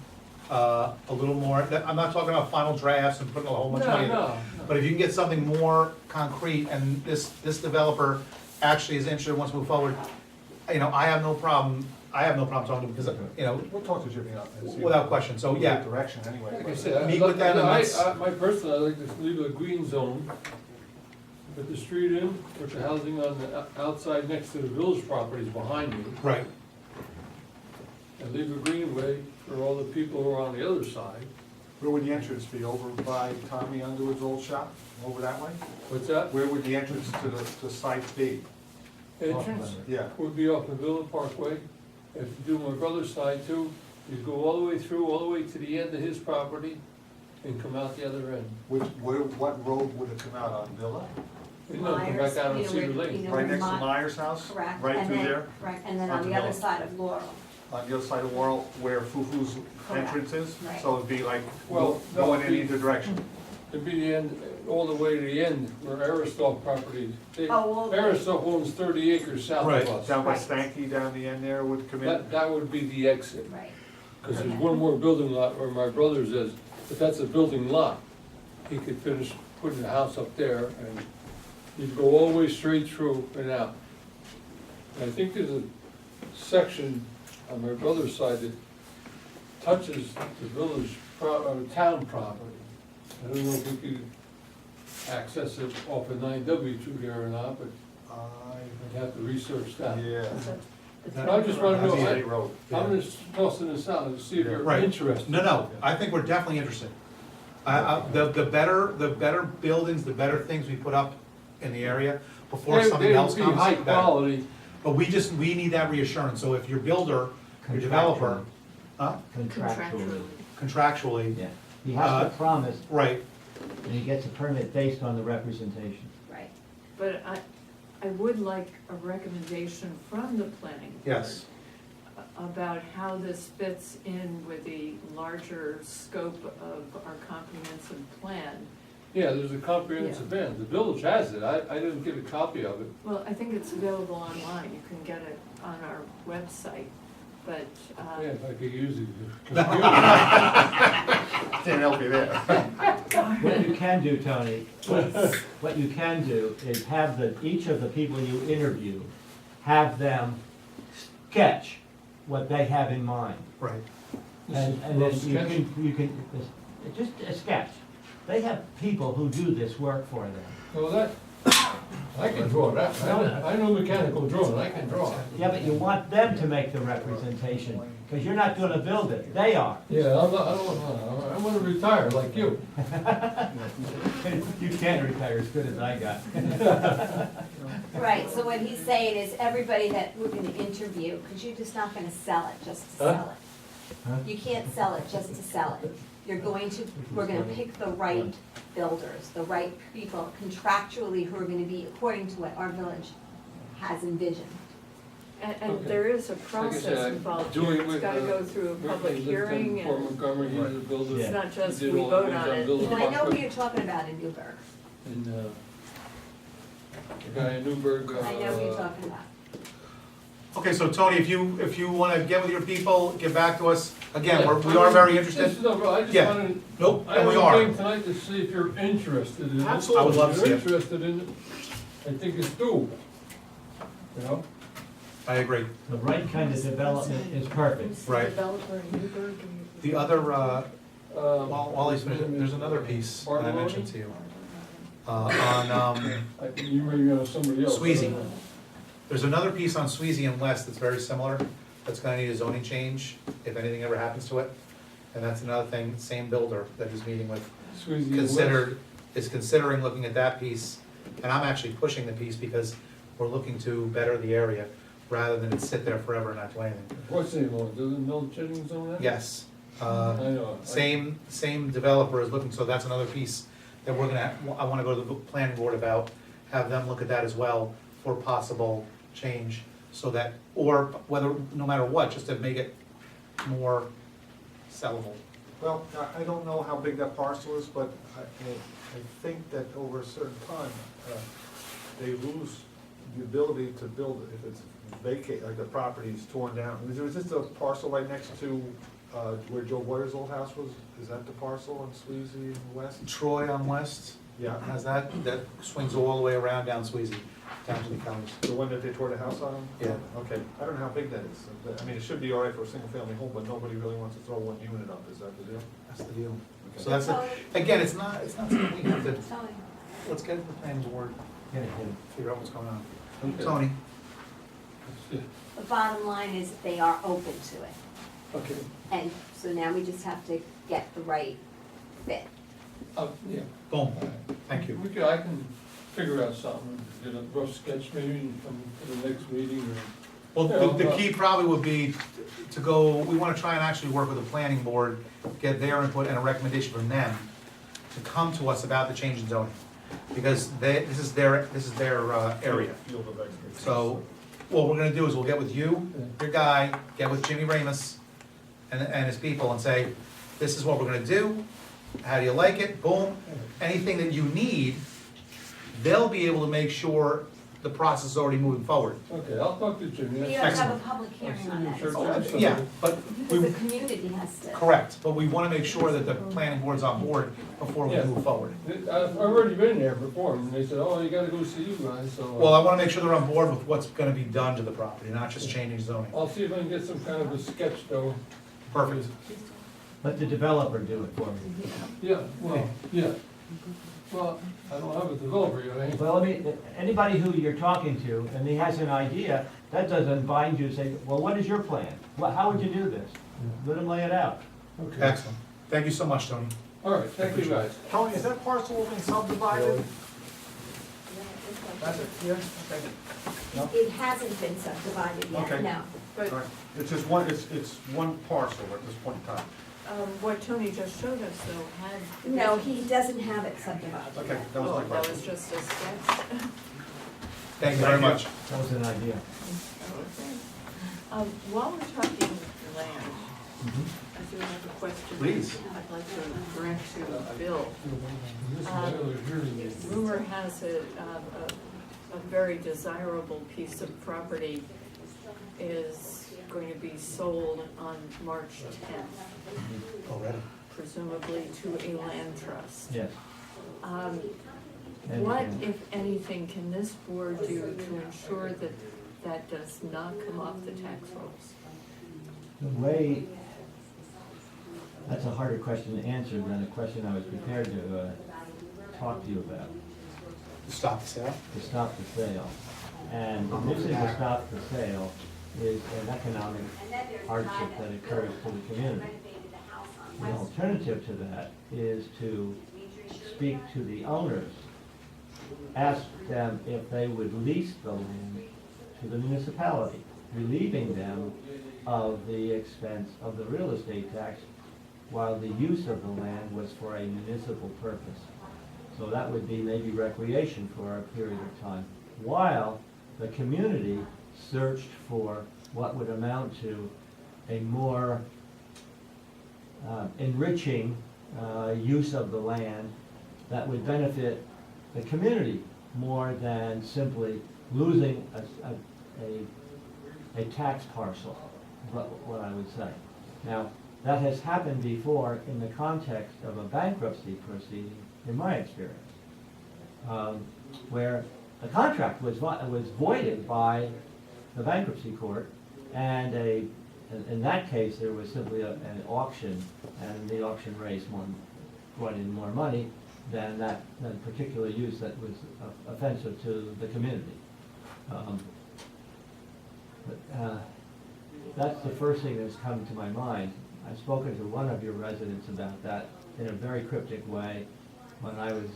a little more, I'm not talking about final drafts and putting a whole bunch of money in it. No. But if you can get something more concrete, and this developer actually is interested, wants to move forward, you know, I have no problem talking to him, because, you know, we'll talk to Jimmy and see. without question, so, We'll yeah. get direction anyway. Like I said, Meet with them and let's- my personal, I like to leave a green zone, put the street in, put the housing on the outside next to the village properties behind me, Right, and leave a greenway for all the people who are on the other side. Where would the entrance be, over by Tommy Underwood's old shop, over that way? What's that? Where would the entrance to the site be? Entrance Yeah, would be off the Villa Parkway. If you do my brother's side too, you go all the way through, all the way to the end of his property, and come out the other end. what road would it come out on, Villa? And then come back Myers, down on you know, Cedar where- Lane. you know, Right where next to My- Myers' house? Correct. Right and through then- there? Right, and then on Onto the other Villa. side of Laurel. On the other side of Laurel, where Fufu's Correct. entrance is? Right. So it'd be like, Well, no, going in it'd be- either direction? It'd be the end, all the way to the end where Aristotle property, Oh, well, Aristotle owns 30 acres south Right. of us. Down by Right. Stanky, down the end there would come in? That would be the exit, Right. because there's one more building lot where my brother's is, but that's a building lot. He could finish putting the house up there, and you'd go all the way straight through and out. And I think there's a section on my brother's side that touches the village, town property. I don't know if we could access it off of 9W through there or not, but I'd have to research that. Yeah. I just wanna know, That's a road. I'm just tossing this out to see if you're Right. interested. No, I think we're definitely interested. The better buildings, the better things we put up in the area before something else They comes. would be high better. quality. But we need that reassurance, so if your builder, your developer, Contractually, contractually, yeah. He has to promise, right, and he gets a permit based on the representation. Right. But I would like a recommendation from the planning board. yes. About how this fits in with the larger scope of our comprehensive plan. Yeah, there's a comprehensive plan. The village has it. I didn't get a copy of it. Well, I think it's available online, you can get it on our website, but, Yeah, if I could use it. Can't help you there. What you can do, Tony, what you can do is have each of the people you interview, have them sketch what they have in mind. Right. And then you can, just a sketch. They have people who do this work for them. Well, that, I can draw that. I know mechanical drawing, I can draw. Yeah, but you want them to make the representation, because you're not gonna build it, they are. Yeah, I wanna retire like you. You can't retire as good as I got. Right, so what he's saying is everybody that we're gonna interview, because you're just not gonna sell it just to sell Huh? it. You can't sell it just to sell it. We're gonna pick the right builders, the right people contractually who are gonna be according to what our village has envisioned. and Okay. there is a Like I process said, involved doing here, it's with, gotta go through a public hearing, Fort and Montgomery, he's a builder. Yeah. it's not just He we did all vote the on things it. building And I know who property. you're talking about in Newburgh. And, the guy in Newburgh, I know who you're talking about. Okay, so Tony, if you wanna get with your people, get back to us, again, we are very interested. This is no, I just Yeah. wanted, Nope, I and we only are. came tonight to see if you're interested in it. Absolutely. I would love to If see you're it. interested in it, I think it's doable. You know? I agree. The right kind of development is perfect. Who's the Right. developer in Newburgh? The other, while he's, there's another piece that I Bartoloni? mentioned to you. On, You may somebody else. Sweezy. There's another piece on Sweezy and West that's very similar, that's gonna need a zoning change, if anything ever happens to it. And that's another thing, same builder that he's meeting with, Sweezy and West. is considering looking at that piece. And I'm actually pushing the piece because we're looking to better the area, rather than it sit there forever and not do anything. What's the name of it? Doesn't Mill Jennings own that? Yes, I know. same developer is looking, so that's another piece that we're gonna, I wanna go to the planning board about, have them look at that as well for possible change, so that, or whether, no matter what, just to make it more sellable. Well, I don't know how big that parcel is, but I think that over a certain time, they lose the ability to build it if it's vacant, like the property is torn down. Was this a parcel right next to where Joe Boyer's old house was? Is that the parcel on Sweezy and West? Troy on West Yeah, has that swings all the way around down Sweezy, down to the counties. the one that they tore the house on? Yeah. Okay, I don't know how big that is. I mean, it should be all right for a single-family home, but nobody really wants to throw one unit up, is that the deal? That's the deal. Okay. So that's, again, it's not something we have to, Tony. let's get to the planning board, Get it, figure out what's going on. Okay. Tony? The bottom line is they are open to it. Okay, And so now we just have to get the right fit. yeah. Boom, thank you. I can figure out something, get a rough sketch maybe and come to the next meeting or. Well, the key probably would be to go, we wanna try and actually work with the planning board, get their input and a recommendation from them to come to us about the change in zoning. Because this is their area. Field of expertise. So, what we're gonna do is we'll get with you, your guy, get with Jimmy Ramus and his people and say, this is what we're gonna do, how do you like it, boom. Anything that you need, they'll be able to make sure the process is already moving forward. Okay, I'll talk to Jimmy. We have to have a public hearing on that as well. Yeah, but Because we, the community has to. correct, but we wanna make sure that the planning board's on board before we Yeah. move forward. I've already been there before, and they said, oh, you gotta go see you guys, so. Well, I wanna make sure they're on board with what's gonna be done to the property, not just changing zoning. I'll see if I can get some kind of a sketch though, Perfect. Let the developer do it for me. Yeah, well, yeah. Well, I don't have a developer yet, I ain't. Well, I mean, anybody who you're talking to, and he has an idea, that doesn't bind you to say, well, what is your plan? How would you do this? Let him lay it out. Okay, Excellent. Thank you so much, Tony. all right, thank you guys. Tony, is that parcel being subdivided? That's it, yeah, okay. It hasn't been subdivided Okay. yet, no. But All right. It's just one, it's one parcel at this point in time. what Tony just showed us though had. No, he doesn't have it subdivided. Okay, that was Oh, my that was question. just a sketch. Thank you very much. That was an idea. Okay. While we're talking land, I do have a question. Please. I'd like to direct to Bill. This is another hearing. Rumor has it, a very desirable piece of property is going to be sold on March 10th, Already? presumably to a land trust. Yes. What, if anything, can this board do to ensure that that does not come off the tax rolls? The way, that's a harder question to answer than a question I was prepared to talk to you about, Stop the sale? to stop the sale. And initially to stop the sale is an economic hardship that occurs to the community. The alternative to that is to speak to the owners, ask them if they would lease the land to the municipality, relieving them of the expense of the real estate tax while the use of the land was for a municipal purpose. So that would be maybe recreation for a period of time, while the community searched for what would amount to a more enriching use of the land that would benefit the community more than simply losing a tax parcel, what I would say. Now, that has happened before in the context of a bankruptcy proceeding, in my experience, where the contract was voided by the bankruptcy court, and in that case, there was simply an auction, and the auction brought in more money than that particular use that was offensive to the community. That's the first thing that's come to my mind. I've spoken to one of your residents about that in a very cryptic way when I was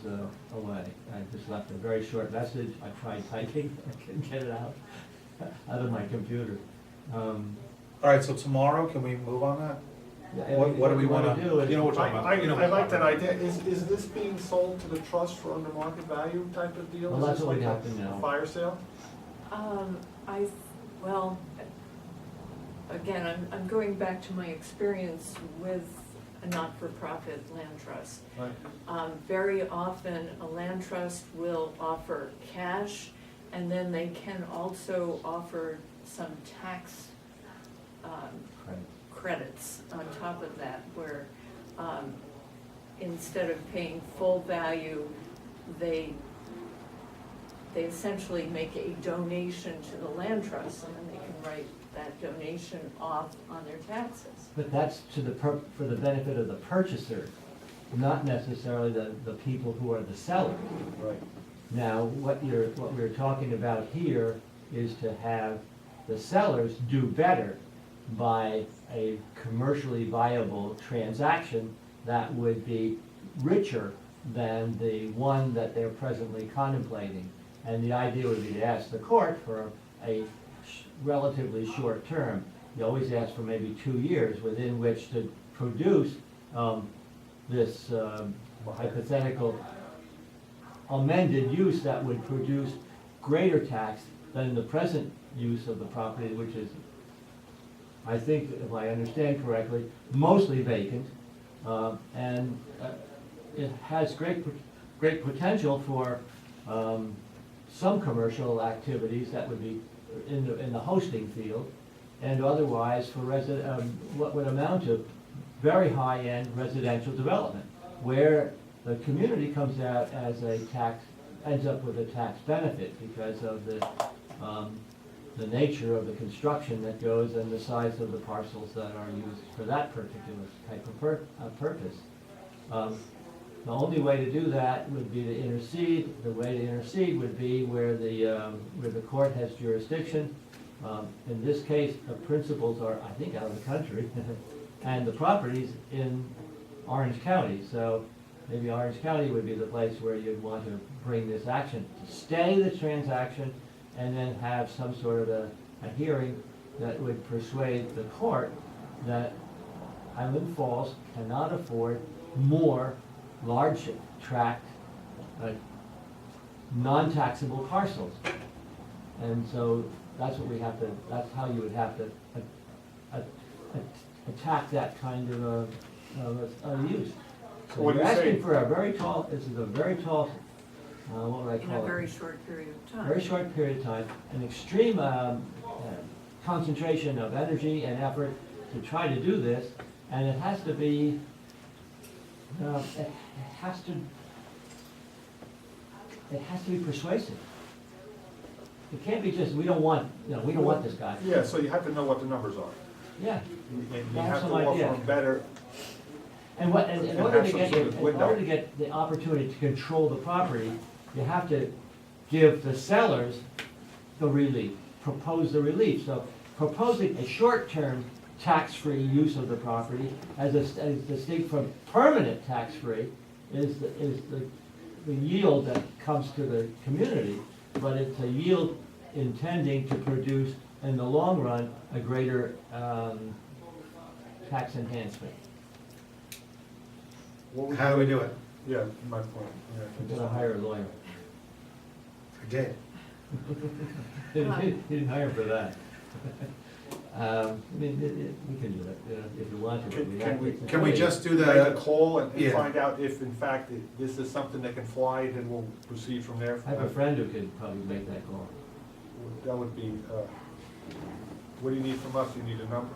away. I just left a very short message. I tried typing, I couldn't get it out of my computer. All right, so tomorrow, can we move on that? What do we wanna do? You know what we're talking about. You know I like that idea. Is this being sold to the trust for under market value type of deal? Well, Is that's this what we like have to know. a fire sale? Well, again, I'm going back to my experience with a not-for-profit land trust. Right. Very often, a land trust will offer cash, and then they can also offer some tax credits on top of that, where instead of paying full value, they essentially make a donation to the land trust, and then they can write that donation off on their taxes. But that's for the benefit of the purchaser, not necessarily the people who are the sellers. Right. Now, what we're talking about here is to have the sellers do better by a commercially viable transaction that would be richer than the one that they're presently contemplating. And the idea would be to ask the court for a relatively short term. You always ask for maybe 2 years within which to produce this hypothetical amended use that would produce greater tax than the present use of the property, which is, I think, if I understand correctly, mostly vacant, and it has great potential for some commercial activities that would be in the hosting field, and otherwise for what would amount to very high-end residential development, where the community comes out as ends up with a tax benefit because of the the nature of the construction that goes and the size of the parcels that are used for that particular type of purpose. The only way to do that would be to intercede. The way to intercede would be where the court has jurisdiction. In this case, the principals are, I think, out of the country, and the property's in Orange County. So maybe Orange County would be the place where you'd want to bring this action, to stay the transaction, and then have some sort of a hearing that would persuade the court that Highland Falls cannot afford more large tract, non-taxable parcels. And so that's what we have to, that's how you would have to attack that kind of a use. So So what you're do you say? asking for a very tall, this is a very tall, what would I In call a it? very short period of time. Very short period of time, an extreme concentration of energy and effort to try to do this, and it has to be, it has to be persuasive. It can't be just, we don't want this guy. Yeah, so you have to know what the numbers are. Yeah, And you Have have to some offer idea. them better. and in And order have to some get, sort of in window. order to get the opportunity to control the property, you have to give the sellers the relief, propose the relief. So proposing a short-term tax-free use of the property as distinct from permanent tax-free is the yield that comes to the community, but it's a yield intending to produce, in the long run, a greater tax enhancement. What would How do we do it? Yeah, my point, yeah. We're gonna hire a lawyer. I did. He didn't hire for that. I mean, we can do it, if you want to. but Can we just do Make a the, call and Yeah. find out if in fact this is something that can fly, then we'll proceed from there. I have a friend who could probably make that call. That would be, what do you need from us? You need a number,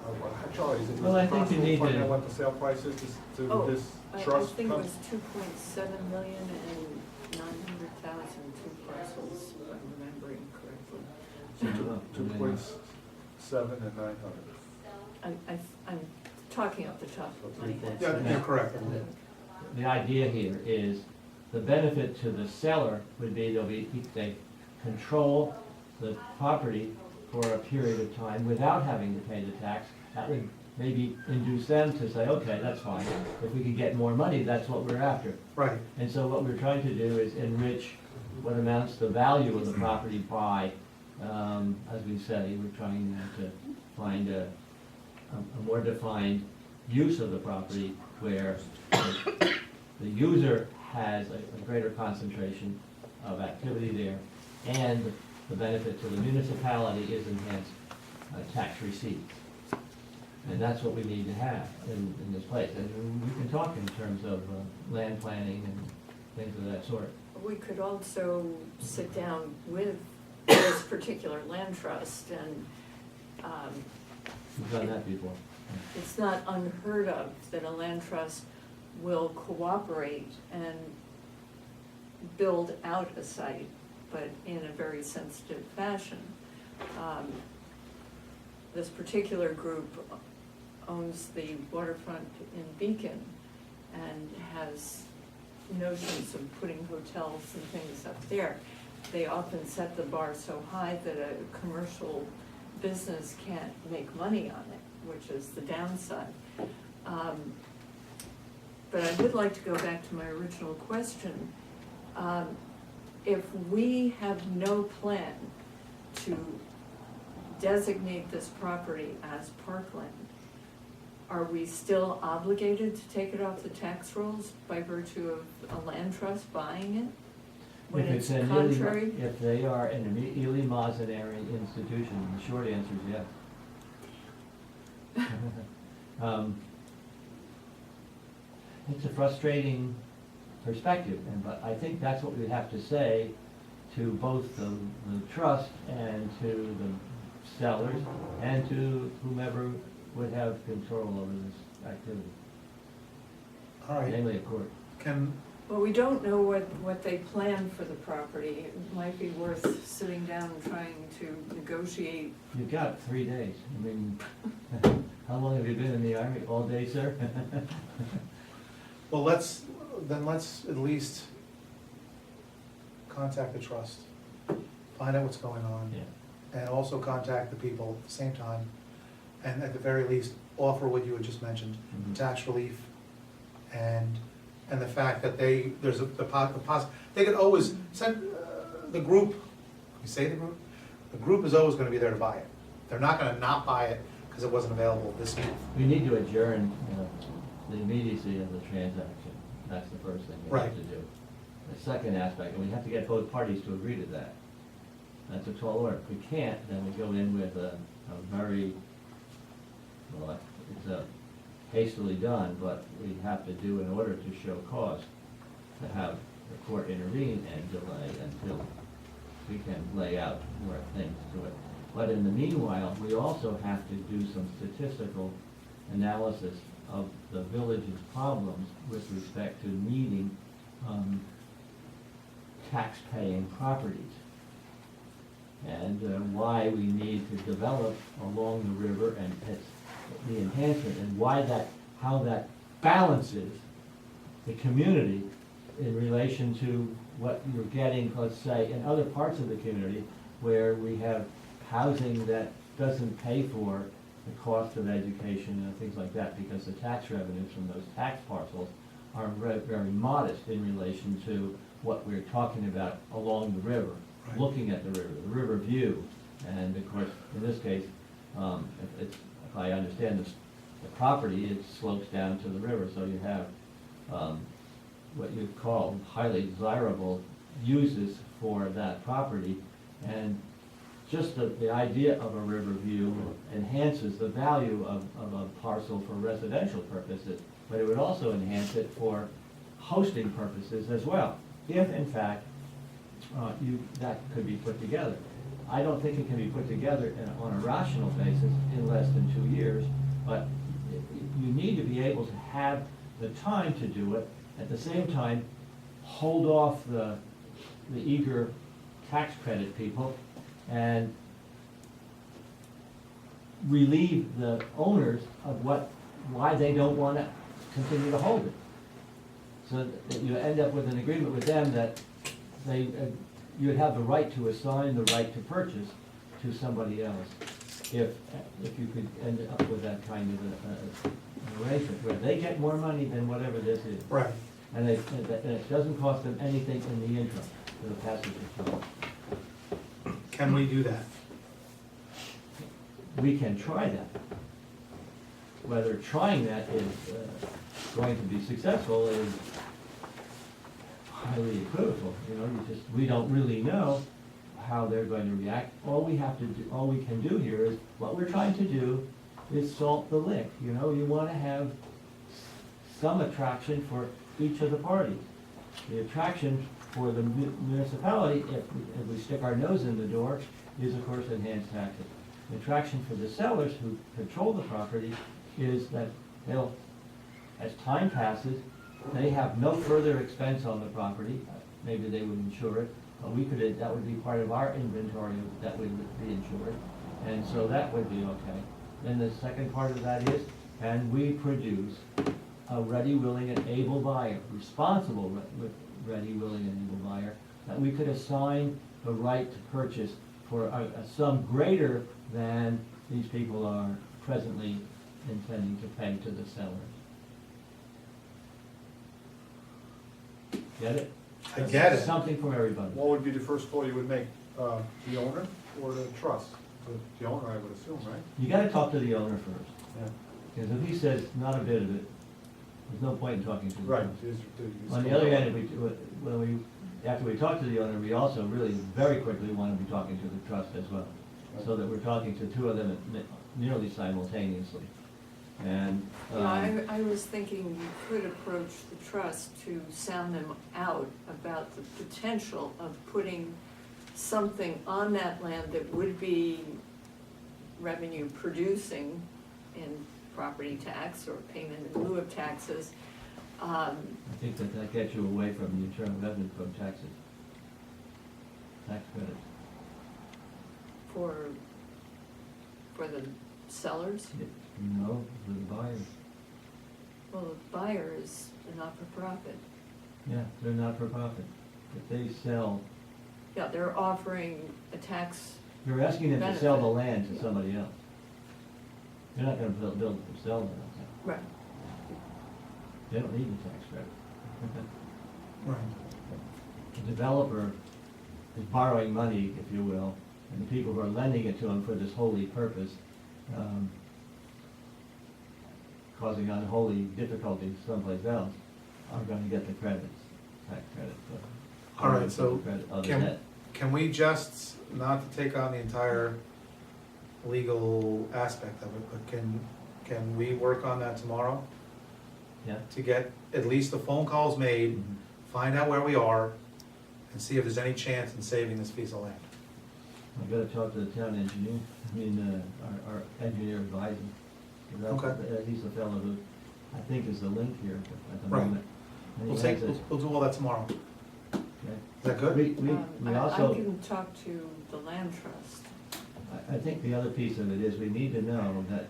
Charlie, is it Well, I think you possible to need find to- out what the sale price is to Oh, this I trust? think it fund? was 2.7 million and 900,000, two parcels, if I'm remembering correctly. Oh, 2.7 and 900. I'm talking off the top of my head. yeah, you're correct. The idea here is, the benefit to the seller would be they control the property for a period of time without having to pay the tax. That would maybe induce them to say, okay, that's fine. If we could get more money, that's what we're after. Right. And so what we're trying to do is enrich what amounts the value of the property by, as we say, we're trying to find a more defined use of the property where the user has a greater concentration of activity there, and the benefit to the municipality is enhanced tax receipts. And that's what we need to have in this place. And we can talk in terms of land planning and things of that sort. We could also sit down with this particular land trust, and We've done that before. it's not unheard of that a land trust will cooperate and build out a site, but in a very sensitive fashion. This particular group owns the waterfront in Beacon and has notions of putting hotels and things up there. They often set the bar so high that a commercial business can't make money on it, which is the downside. But I would like to go back to my original question. If we have no plan to designate this property as parkland, are we still obligated to take it off the tax rolls by virtue of a land trust buying it? When If it's an contrary? If they are an Ely Mazenary institution, the short answer is yes. It's a frustrating perspective, but I think that's what we have to say to both the trust and to the sellers and to whomever would have control over this activity, All right. namely a court. Can Well, we don't know what they plan for the property. It might be worth sitting down and trying to negotiate. You've got 3 days. I mean, how long have you been in the Army? All day, sir? Well, let's at least contact the trust, find out what's going on. Yeah. And also contact the people at the same time, and at the very least, offer what you had just mentioned, Mhm. tax relief, and the fact that they could always send, the group, you say the group is always gonna be there to buy it. They're not gonna not buy it because it wasn't available this month. We need to adjourn the immediacy of the transaction. That's the first thing we have to do. The second aspect, and we have to get both parties to agree to that. That's a tall order. If we can't, then we go in with a very, well, it's hastily done, but we have to do in order to show cause, to have the court intervene and delay until we can lay out more things to it. But in the meanwhile, we also have to do some statistical analysis of the village's problems with respect to needing tax-paying properties. And why we need to develop along the river and the enhancement, and how that balances the community in relation to what you're getting, let's say, in other parts of the community where we have housing that doesn't pay for the cost of education and things like that, because the tax revenues from those tax parcels are very modest in relation to what we're talking about along the river, Right. looking at the river view. And of course, in this case, if I understand this, the property, it slopes down to the river, so you have what you call highly desirable uses for that property. And just the idea of a river view enhances the value of a parcel for residential purposes, but it would also enhance it for hosting purposes as well, if in fact that could be put together. I don't think it can be put together on a rational basis in less than 2 years, but you need to be able to have the time to do it, at the same time, hold off the eager tax credit people and relieve the owners of why they don't want to continue to hold it. So that you end up with an agreement with them that you would have the right to assign the right to purchase to somebody else. If you could end up with that kind of an arrangement, where they get more money than whatever this is. Right. And it doesn't cost them anything in the interim for the passage of time. Can we do that? We can try that. Whether trying that is going to be successful is highly equivocal. We don't really know how they're going to react. All we can do here is, what we're trying to do is salt the lick. You want to have some attraction for each of the parties. The attraction for the municipality, if we stick our nose in the door, is of course enhanced taxes. The attraction for the sellers who control the property is that as time passes, they have no further expense on the property. Maybe they would insure it, but that would be part of our inventory that would be insured, and so that would be okay. Then the second part of that is, and we produce a ready, willing, and able buyer, responsible, ready, willing, and able buyer, that we could assign the right to purchase for a sum greater than these people are presently intending to pay to the sellers. Get it? I get it. Something for everybody. What would be the first call you would make? The owner or the trust? The owner, I would assume, right? You gotta talk to the owner first, Yeah. because if he says not a bit of it, there's no point in talking to him. Right. On the other hand, after we talk to the owner, we also really very quickly want to be talking to the trust as well, so that we're talking to two of them nearly simultaneously. And, I was thinking you could approach the trust to sound them out about the potential of putting something on that land that would be revenue producing in property tax or payment in lieu of taxes, I think that gets you away from the internal revenue code taxes. Tax credits. For the sellers? No, for the buyers. Well, the buyer is a not-for-profit. Yeah, they're not for profit. If they sell, Yeah, they're offering a tax, you're asking them to sell the Benefit. land to somebody else. They're not gonna build it themselves. right, They don't need the tax credit. Right. The developer is borrowing money, if you will, and the people who are lending it to him for this holy purpose, causing unholy difficulties someplace else, are gonna get the credits, tax credits. but- All right, so Credit other can- than- Can we just, not to take on the entire legal aspect of it, but can we work on that tomorrow? Yeah. To get at least the phone calls made, Mhm. find out where we are, and see if there's any chance in saving this piece of land. I've gotta talk to the town engineer, our engineer advisor. 'Cause that's- Okay. He's the fellow who, I think, is the link here at the Right. moment. And We'll he take, has it, we'll do all that tomorrow. okay? Is that good? We I also, can talk to the land trust. I think the other piece of it is we need to know that,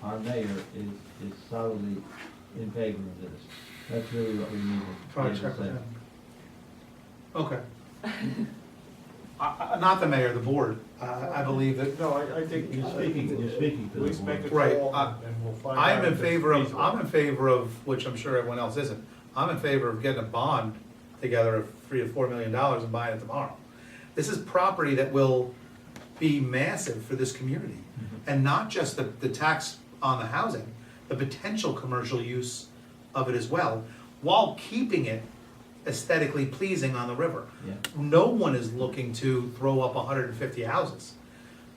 our mayor is solidly in favor of this. That's really what we need to. Try to be able check to with say. him. Okay. Not the mayor, the board. I believe that, No, I think. You're speaking for At the least make a board. Right, call and we'll find out. I'm in if it's favor of, feasible. I'm in favor of, which I'm sure everyone else isn't, I'm in favor of getting a bond together of $3 to $4 million and buying it tomorrow. This is property that will be massive for this community. And not just the tax on the housing, the potential commercial use of it as well, while keeping it aesthetically pleasing on the river. Yeah. No one is looking to throw up 150 houses.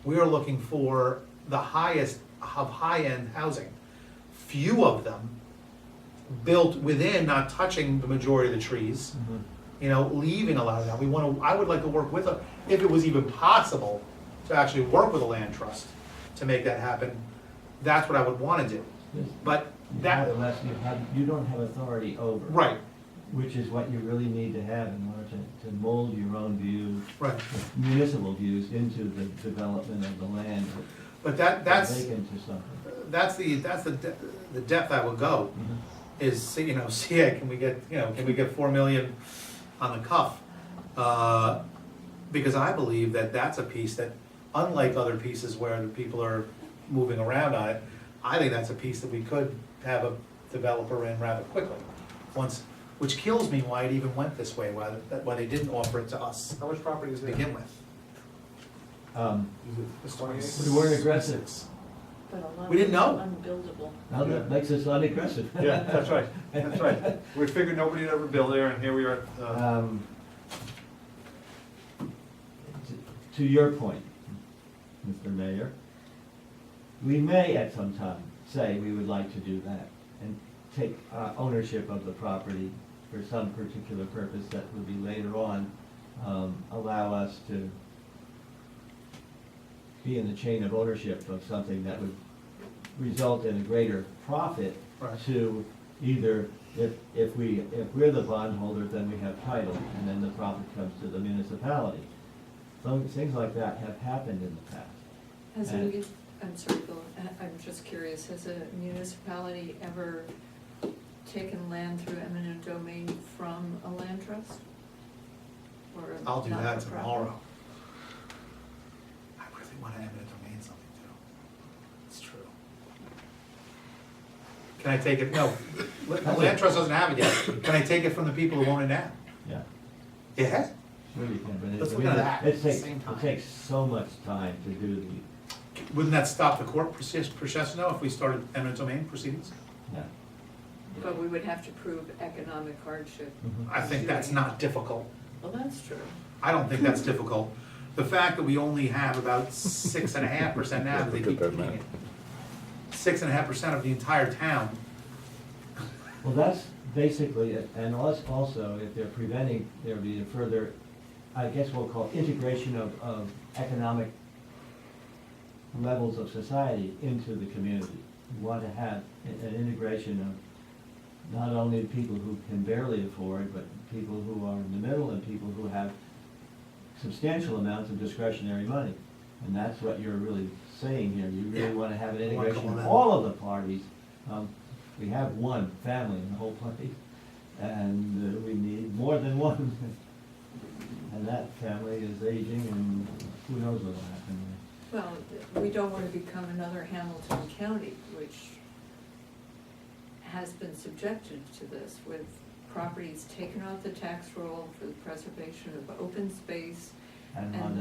We are looking for the highest of high-end housing. Few of them built within, not touching the majority of the trees, Mhm. you know, leaving a lot of that. We want to, I would like to work with, if it was even possible, to actually work with a land trust to make that happen. That's what I would want to do. Yes. But You that, have less, you don't have authority over. right, Which is what you really need to have in order to mold your own views, right. municipal views into the development of the land. But that's, Make into something. that's the depth I would go, is, see, you know, see, can we get, you know, can we get 4 million on the cuff? Because I believe that that's a piece that, unlike other pieces where the people are moving around on it, I think that's a piece that we could have a developer in rather quickly. Once, which kills me why it even went this way, why they didn't offer it to us How much property is to there? begin with. Is it this 28? We weren't aggressive. But a lot We didn't of know. it's unbuildable. Now that makes us unaggressive. Yeah, that's right, that's right. We figured nobody would ever build there, and here we are. To your point, Mr. Mayor, we may at some time say we would like to do that and take ownership of the property for some particular purpose that would be later on, allow us to be in the chain of ownership of something that would result in a greater profit Right. to either, if we're the bondholder, then we have title, and then the profit comes to the municipality. Some things like that have happened in the past. Has And- any, I'm sorry, Bill, I'm just curious, has a municipality ever taken land through eminent domain from a land trust? Or a I'll do that not-for-profit? tomorrow. I really want to eminent domain something too. It's true. Can I take it, no, the land trust doesn't have it yet. Can I take it from the people who own it now? Yeah, Yeah? sure you can, but Let's it, look at that at it the takes, same time. it takes so much time to do the, Wouldn't that stop the court process now if we started eminent domain proceedings? yeah. But we would have to prove economic hardship. Mhm. I think that's not difficult. Well, that's true. I don't think that's difficult. The fact that we only have about 6.5% now, they keep keeping it. 6.5% of the entire town. Well, that's basically it, and also, if they're preventing, there be a further, I guess we'll call integration of economic levels of society into the community. We want to have an integration not only the people who can barely afford, but people who are in the middle and people who have substantial amounts of discretionary money. And that's what you're really saying here. You really want to have an I wanna integration of complement. all of the parties. We have one family in the whole place, and we need more than one. And that family is aging, and who knows what'll happen there. Well, we don't want to become another Hamilton County, which has been subjected to this with properties taken off the tax roll for the preservation of open space. And And- on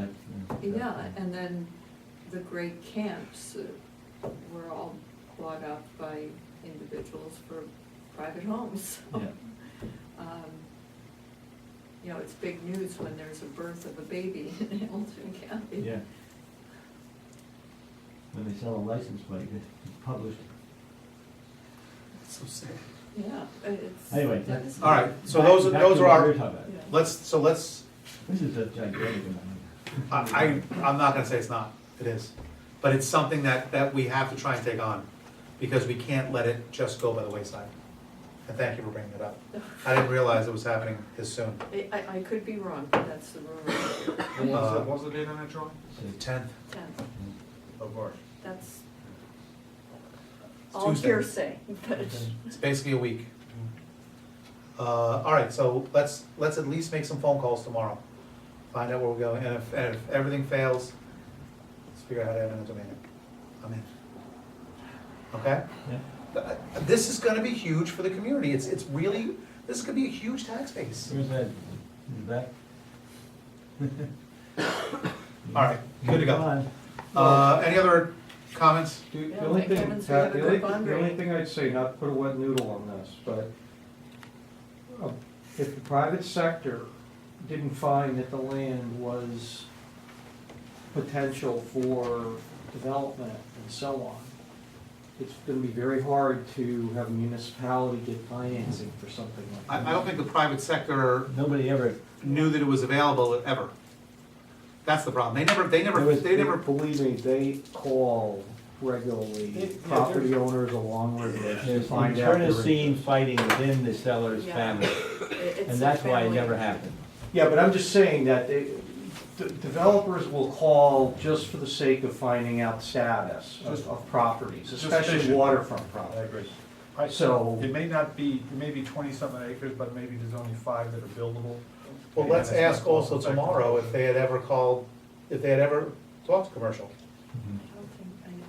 that. Yeah, and then the great camps were all bought up by individuals for private homes. Yeah. Um, You know, it's big news when there's a birth of a baby in Hamilton County. Yeah. When they sell a license plate, it's published. So sad. Yeah, it's. Anyway, that's- All right, so Back- those back are to what our, we're talking about. Yeah. let's, This is a gigantic amount. I'm not gonna say it's not, it is. But it's something that we have to try and take on, because we can't let it just go by the wayside. And thank you for bringing it up. I didn't realize it was happening this soon. I could be wrong, but that's the rumor. What was the date on that drawing? So, 10th, 10th, Of March. that's It's all Tuesday. hearsay, but. It's basically a week. All right, so let's at least make some phone calls tomorrow. Find out where we're going, and if everything fails, let's figure out how to have an domain. I'm in. Okay? Yeah. This is gonna be huge for the community. It's really, this is gonna be a huge tax base. Where's that? Is that? All right, good to Come go. on. Any other comments? The Yeah, only thank thing, heavens we have a the good only, bond the only rate. thing I'd say, not to put a wet noodle on this, but if the private sector didn't find that the land was potential for development and so on, it's gonna be very hard to have a municipality get financing for something like that. I don't think the private sector Nobody ever, knew that it was available ever. That's the problem. They never, Believe me, they call regularly property owners along with this to there's find out. their internecine fighting within the seller's Yeah. family, It's and a that's why it family- never happened. Yeah, but I'm just saying that developers will call just for the sake of finding out status of properties, especially fishing. waterfront I properties. agree. So, It may not be, it may be 20-something acres, but maybe there's only 5 that are buildable. well, let's ask also tomorrow if they had ever called, if they had ever talked to commercial.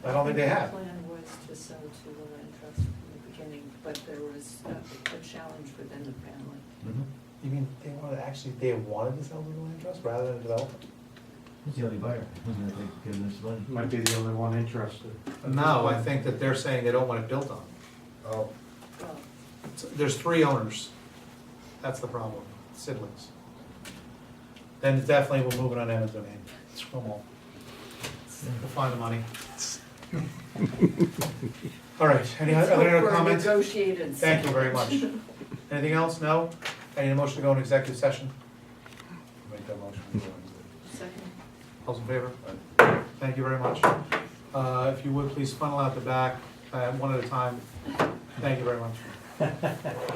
I don't think they have. The plan was to sell to the land trust from the beginning, but there was a challenge within the family. You mean they wanted to sell to the land trust rather than develop? He's the only buyer, who's gonna give them this money. might be the only one interested. No, I think that they're saying they don't want it built on. Oh, Well, There's 3 owners. That's the problem, siblings. Then definitely we'll move it on eminent domain. Screw 'em all. We'll find the money. All right, any let's hope other for a comments? negotiated Thank you very settlement. much. Anything else? No? I need a motion to go into executive session. make that motion. Second. All's in favor? Thank you very much. If you would, please funnel out the back, one at a time. Thank you very much.